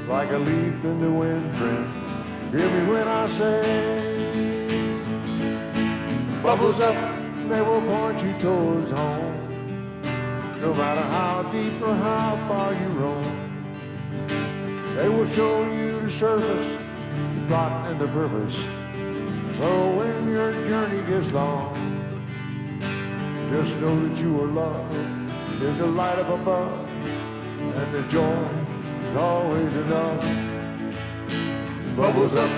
like a leaf in the wind, friend, hear me when I say, bubbles up, they will point you towards home. No matter how deep or how far you roam, they will show you the surface, the plot and the purpose. So when your journey gets long, just know that you are loved. There's a light up above, and the joy is always enough. Bubbles up.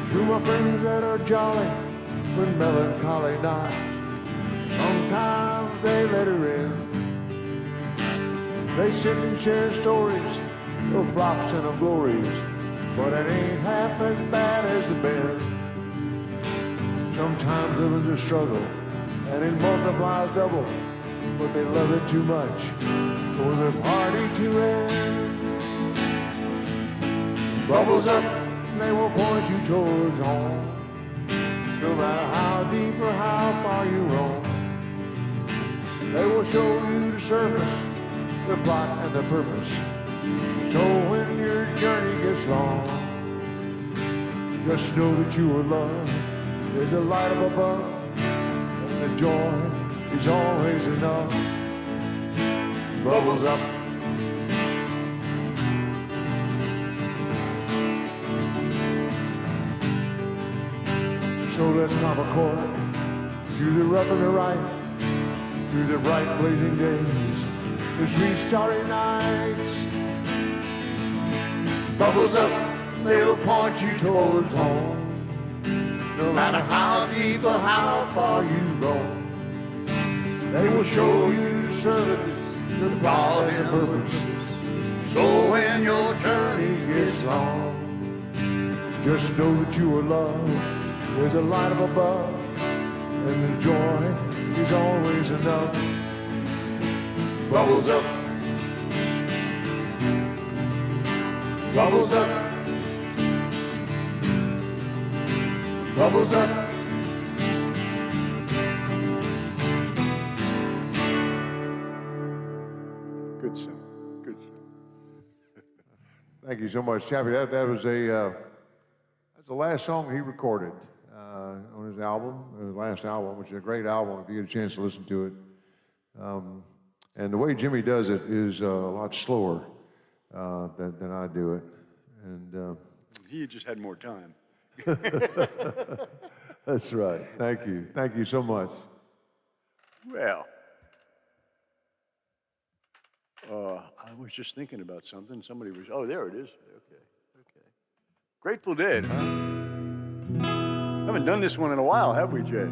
To my friends that are jolly when melancholy knocks, sometimes they let her in. They sit and share stories of flops and of glories, but it ain't half as bad as the been. Sometimes living's a struggle and it multiplies double, but they love it too much for the party to end. Bubbles up, they will point you towards home. No matter how deep or how far you roam, they will show you the surface, the plot and the purpose. So when your journey gets long, just know that you are loved. There's a light up above, and the joy is always enough. Bubbles up. So let's pop a cork through the rough and the right, through the bright blazing days, the sweet starry nights. Bubbles up, they'll point you towards home. No matter how deep or how far you roam, they will show you the service, the plot and the purpose. So when your journey gets long, just know that you are loved. There's a light up above, and the joy is always enough. Bubbles up. Bubbles up. Bubbles up. Good song. Good song. Thank you so much, Chappie. That was that's the last song he recorded on his album, his last album, which is a great album if you get a chance to listen to it. And the way Jimmy does it is a lot slower than I do it. And he just had more time. that's right. Thank you. Thank you so much. Well, I was just thinking about something. Somebody was, oh, there it is. Okay. Grateful Dead, huh? Haven't done this one in a while, have we, Jay?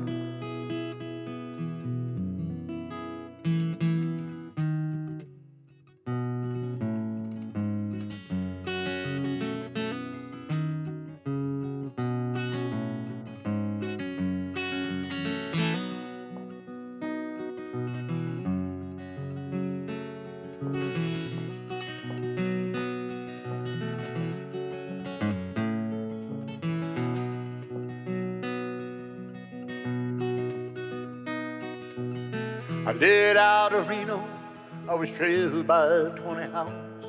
I lit out of Reno, I was trailed by 20 hounds.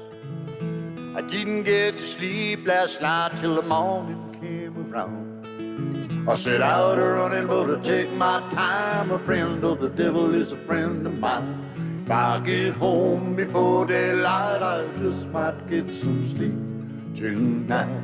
I didn't get to sleep last night till the morning came around. I set out a running, but I take my time. A friend of the devil is a friend of mine. If I get home before daylight, I just might get some sleep tonight.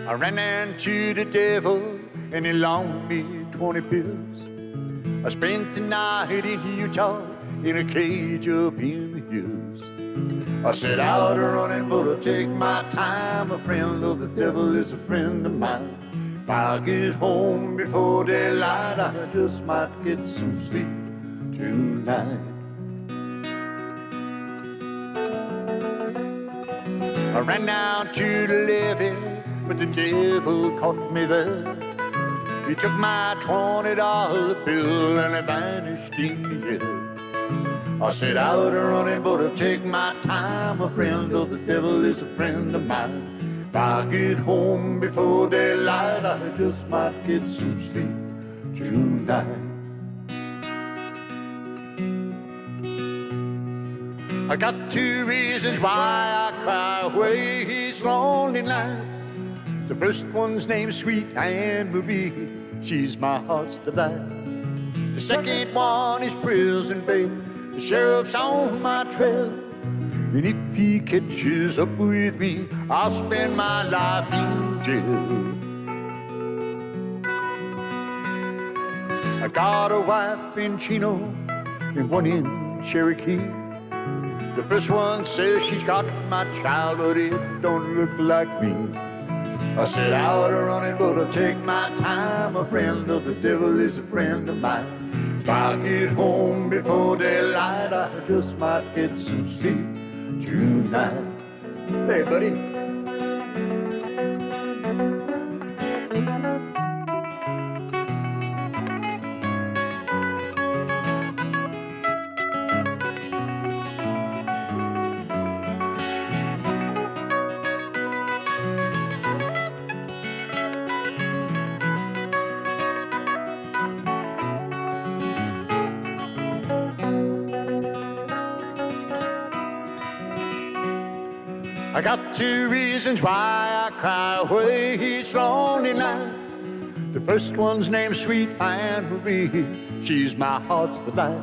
I ran into the devil and he loaned me 20 pills. I spent the night in Utah in a cage up in the hills. I set out running, but I take my time. A friend of the devil is a friend of mine. If I get home before daylight, I just might get some sleep tonight. I ran down to the levee, but the devil caught me there. He took my $20 bill and it vanished in the air. I set out running, but I take my time. A friend of the devil is a friend of mine. If I get home before daylight, I just might get some sleep tonight. I got 2 reasons why I cry away each lonely night. The first one's named Sweet Anne Marie, she's my heart's delight. The second one is prison babe, the sheriff's on my trail. And if he catches up with me, I'll spend my life in jail. I got a wife in Chino and one in Cherokee. The first one says she's got my child, but it don't look like me. I set out running, but I take my time. A friend of the devil is a friend of mine. If I get home before daylight, I just might get some sleep tonight. Hey, buddy. I got 2 reasons why I cry away each lonely night. The first one's named Sweet Anne Marie, she's my heart's delight.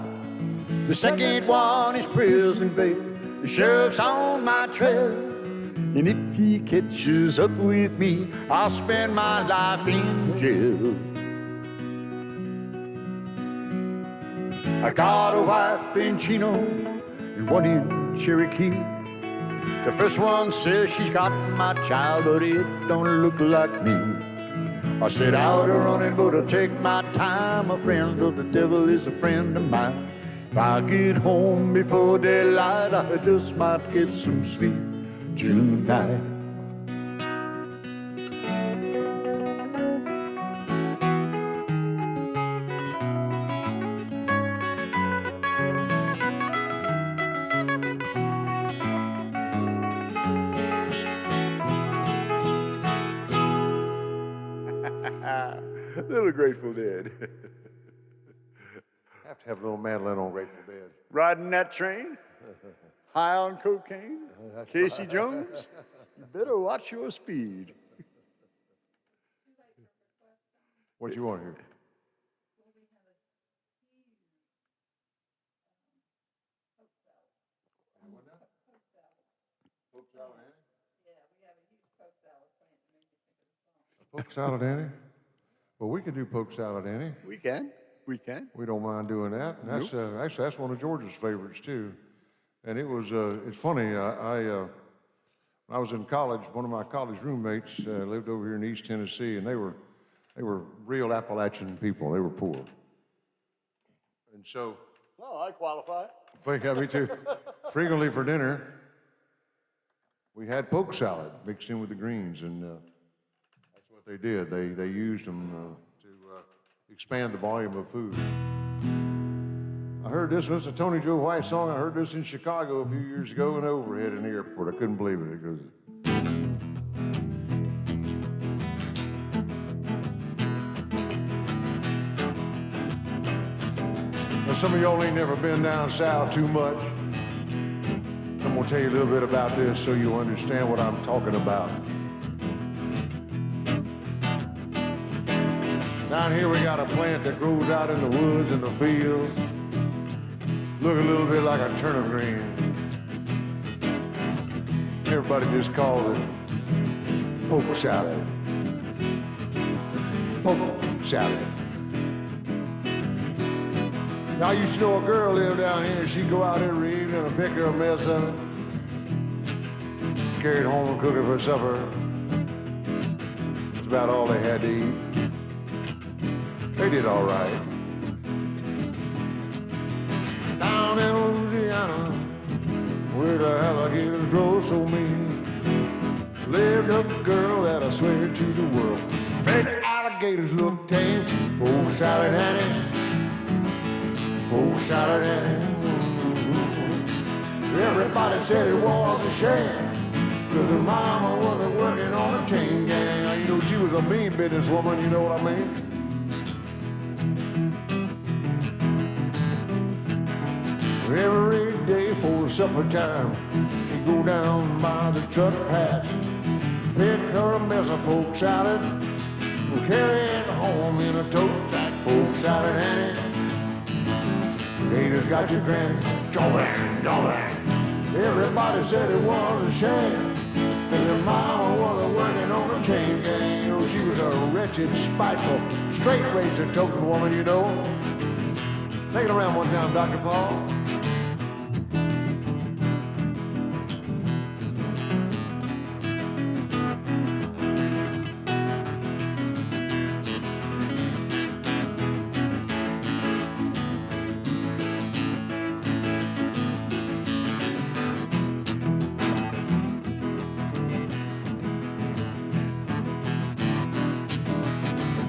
The second one is prison babe, the sheriff's on my trail. And if he catches up with me, I'll spend my life in jail. I got a wife in Chino and one in Cherokee. The first one says she's got my child, but it don't look like me. I set out running, but I take my time. A friend of the devil is a friend of mine. If I get home before daylight, I just might get some sleep tonight. Little Grateful Dead. Have to have a little mandolin on Grateful Dead. riding that train, high on cocaine. Casey Jones, you better watch your speed. What you want here? Poke salad, Annie? Well, we can do poke salad, Annie. We can. We can. We don't mind doing that. And that's actually that's one of George's favorites too. And it was it's funny. When I was in college, one of my college roommates lived over here in East Tennessee, and they were real Appalachian people. They were poor, and so. Well, I qualify. Yeah, me too. Frequently for dinner, we had poke salad mixed in with the greens, and that's what they did. They used them to expand the volume of food. I heard this. It's a Tony Joe White song. I heard this in Chicago a few years ago in overhead in the airport. I couldn't believe it. It goes. Now, some of y'all ain't never been down south too much. I'm gonna tell you a little bit about this so you understand what I'm talking about. Down here we got a plant that grows out in the woods and the fields. Look a little bit like a turnip green. Everybody just calls it poke salad. Poke salad. Now, I used to know a girl lived down here. She'd go out every evening and pick her a mess of it. Carry it home and cook it for supper. That's about all they had to eat. They did all right. Down in Louisiana, where the alligators grow so mean, lived a girl that I swear to the world made the alligators look tame. Poke salad, Annie. Poke salad, Annie. Everybody said it was a shame, 'cause her mama wasn't working on a chain gang. You know, she was a mean businesswoman, you know what I mean? Every day for supper time, she'd go down by the truck patch, pick her a mess of poke salad, and carry it home in a tote sack. Poke salad, Annie. Haters got your granny, jawing, jawing. Everybody said it was a shame, 'cause her mama wasn't working on a chain gang. You know, she was a wretched, spiteful, straight-razor toting woman, you know. Take it around one time, Dr. Paul.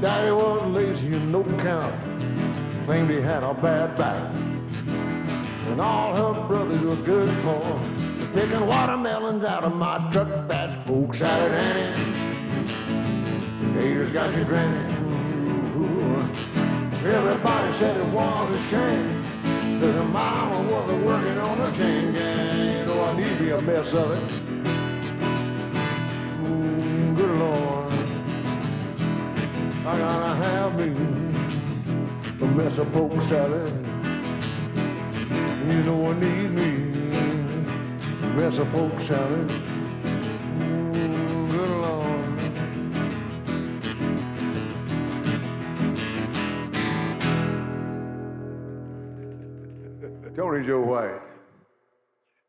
Daddy was lazy and no count, claimed he had a bad back. And all her brothers were good for picking watermelons out of my truck batch. Poke salad, Annie. Haters got your granny. Ooh. Everybody said it was a shame, 'cause her mama wasn't working on a chain gang. You know, I need to be a mess of it. Ooh, good Lord. I gotta have me a mess of poke salad. You know I need me a mess of poke salad. Ooh, good Lord. Tony Joe White.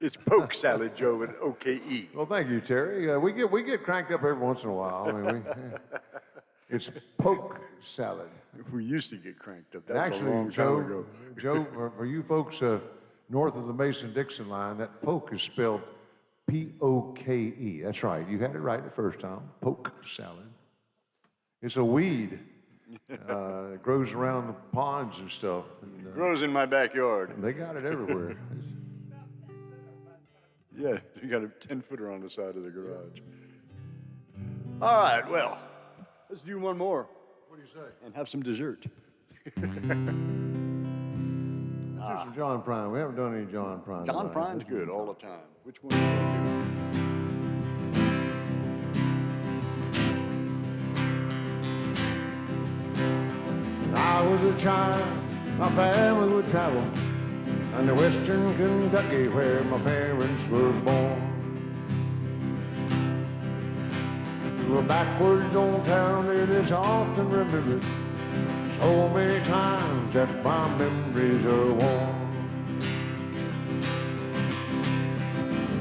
It's poke salad, Joe, with OKE. Well, thank you, Terry. We get cranked up every once in a while. I mean, it's poke salad. We used to get cranked up. That was a Actually, long time ago. Joe, for you folks north of the Mason-Dixon line, that poke is spelled P-O-K-E. That's right. You had it right the first time. Poke salad. It's a weed. It grows around the ponds and stuff. And, It grows in my backyard. they got it everywhere. Yeah, you got a 10-footer on the side of the garage. All right, well, let's do one more. What do you say? And have some dessert. Joe, do some John Prine. We haven't done any John Prine. John tonight. Prine's good all the time. Which one do you When I was a child, my family would travel under western Kentucky where my parents were born. We were backwards on town, it is often remembered so many times that my memories are warm.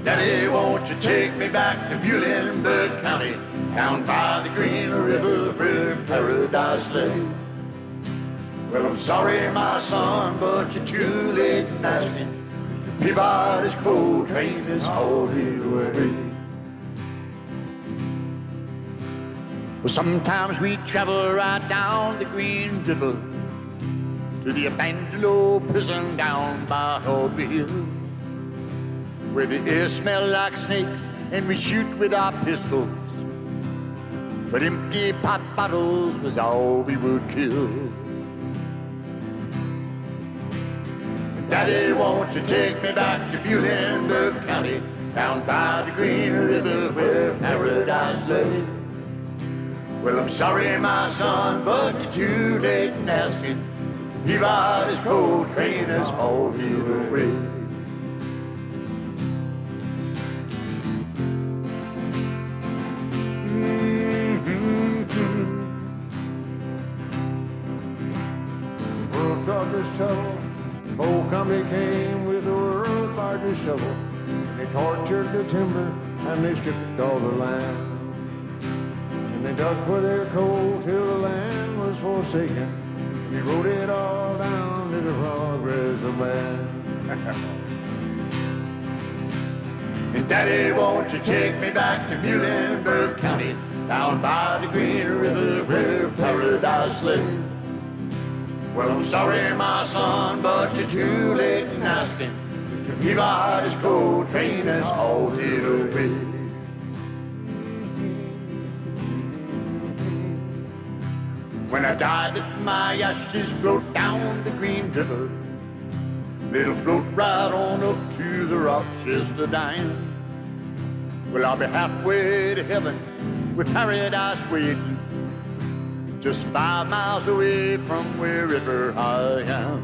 Daddy, won't you take me back to Muhlenberg County, down by the Green River where paradise lay? Well, I'm sorry, my son, but you're too late in asking. Peabody's coal train is hauled away. Well, sometimes we travel right down the Green River to the abandoned old prison down by Hallville, where the air smell like snakes and we shoot with our pistols, but empty pop bottles was all we would kill. Daddy, won't you take me back to Muhlenberg County, down by the Green River where paradise lay? Well, I'm sorry, my son, but you're too late in asking. Peabody's coal train has hauled you away. World's largest shovel, coal company came with the world's largest shovel. And they tortured the timber and they stripped all the land. And they dug for their coal till the land was forsaken. We wrote it all down in the progress of man. And Daddy, won't you take me back to Muhlenberg County, down by the Green River where paradise lay? Well, I'm sorry, my son, but you're too late in asking. Peabody's coal train has hauled it away. When I died, my ashes float down the Green River. They'll float right on up to the Rochester Dam. Well, I'll be halfway to heaven with paradise waiting, just 5 miles away from wherever I am.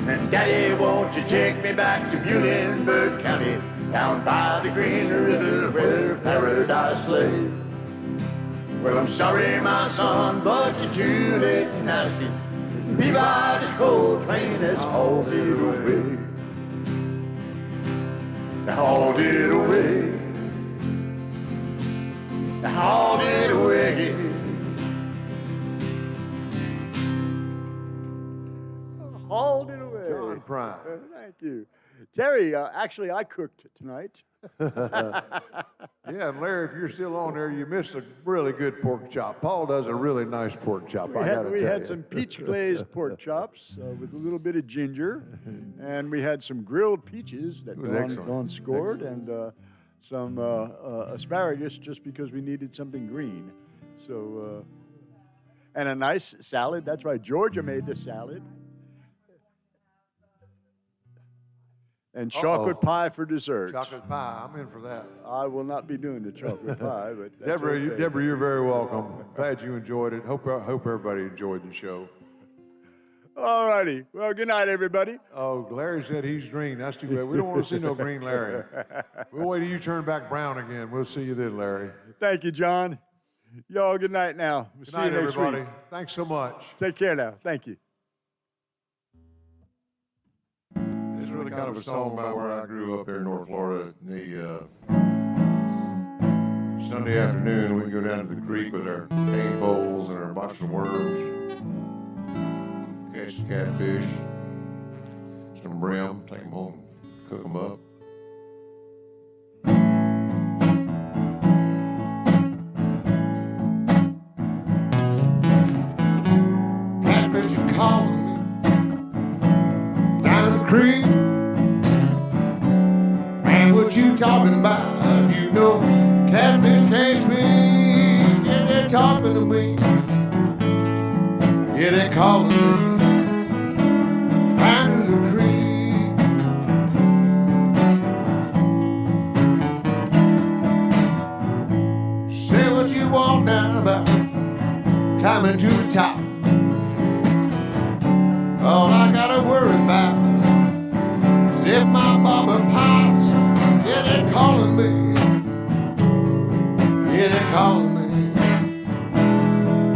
And Daddy, won't you take me back to Muhlenberg County, down by the Green River where paradise lay? Well, I'm sorry, my son, but you're too late in asking. Peabody's coal train has hauled it away. They hauled it away. They hauled it away. hauled it away? John Prine. Thank you. Terry, actually, I cooked tonight. Yeah, and Larry, if you're still on there, you missed a really good pork chop. Paul does a really nice pork chop, I gotta We tell had you. some peach glazed pork chops with a little bit of ginger, and we had some grilled peaches that Dawn scored, and some asparagus just because we needed something green. So, and a nice salad. That's right, Georgia made the salad. And chocolate pie for dessert. Chocolate pie, I'm in for that. I will not be doing the chocolate pie, but that's Deborah, okay. Deborah, you're very welcome. Glad you enjoyed it. Hope everybody enjoyed the show. All righty. Well, good night, everybody. Oh, Larry said he's green. That's too bad. We don't want to see no green Larry. We'll wait till you turn back brown again. We'll see you then, Larry. Thank you, John. Y'all, good night now. We'll Good see night, you next everybody. week. Thanks so much. Take care now. Thank you. It's really kind of a song about where I grew up there in North Florida. The Sunday afternoon, we go down to the creek with our cane poles and our box of worms, catch the catfish, some brim, take them home, cook them up. Catfish is calling me down the creek. Man, what you talking about? You know, catfish can't speak. Yeah, they're talking to me. Yeah, they're calling me. top. All I gotta worry about is if my bobber pops. Yeah, they're calling me. Yeah, they're calling me.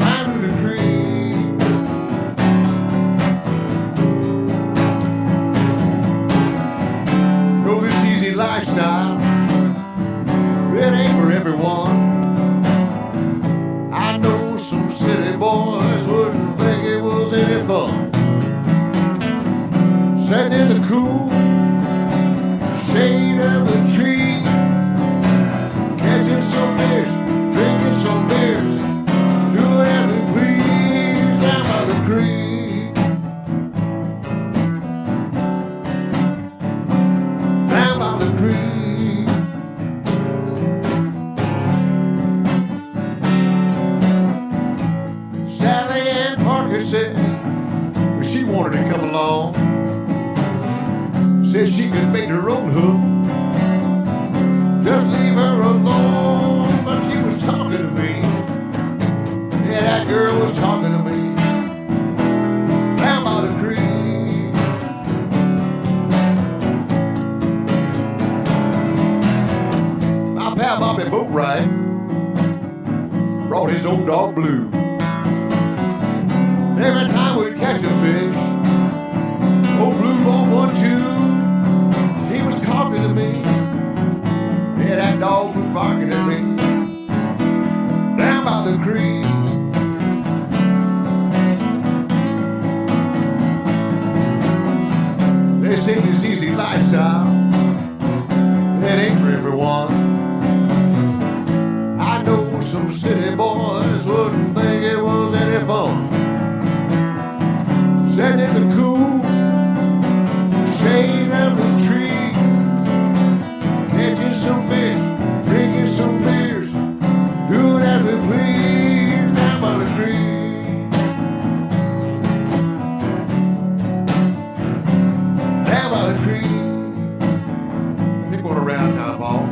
I'm in the creek. Know this easy lifestyle, it ain't for everyone. I know some city boys wouldn't think it was any fun. Sitting in the cool shade of the tree, catching some fish, drinking some beers, doing as we please down by the creek. Down by the creek. Sally Ann Parker said she wanted to come along. Said she could make her own hook. Just leave her alone. But she was talking to me. Yeah, that girl was talking to me. Down by the creek. My pal Bobby Boatwright brought his old dog Blue. Every time we'd catch a fish, old Blue won't want to. He was talking to me. Yeah, that dog was barking at me. Down by the creek. They say this easy lifestyle, it ain't for everyone. I know some city boys wouldn't think it was any fun. Sitting in the cool shade of the tree, catching some fish, drinking some beers, doing as we please down by the creek. Down by the creek. Pick one around town, Paul.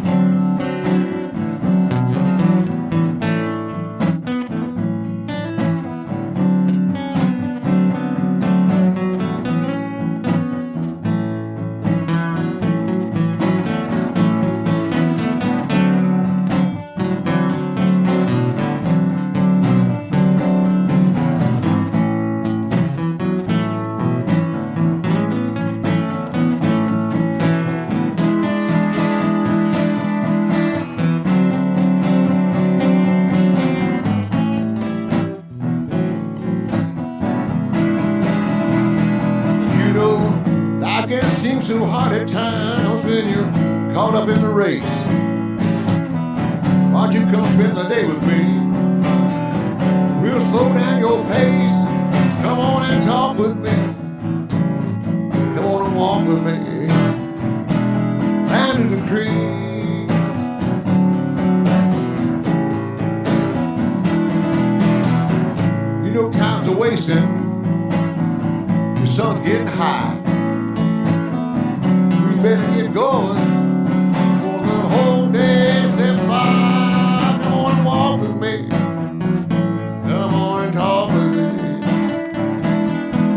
So hard at times when you're caught up in the race. Why'd you come spend the day with me? We'll slow down your pace. Come on and talk with me. Come on and walk with me. Down to the creek. You know time's a wasting. The sun's getting high. Better get going for the whole day slips by. Come on and walk with me. Come on and talk with me.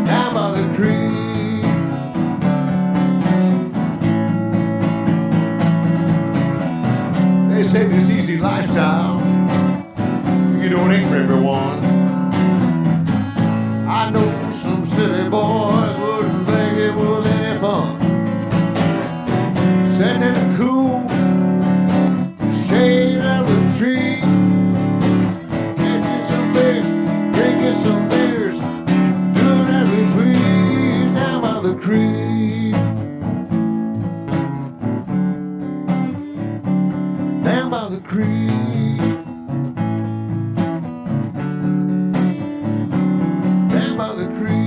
Down by the creek. They say this easy lifestyle, you know it ain't for everyone. I know some city boys wouldn't think it was any fun. Sitting in the cool shade of the tree, catching some fish, drinking some beers, doing as we please down by the creek. Down by the creek. Down by the creek.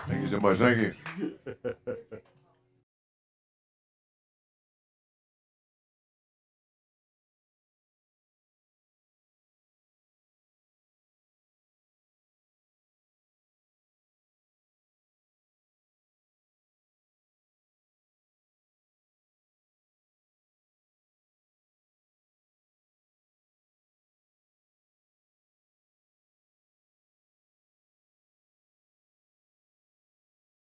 Thank you so much. Thank you.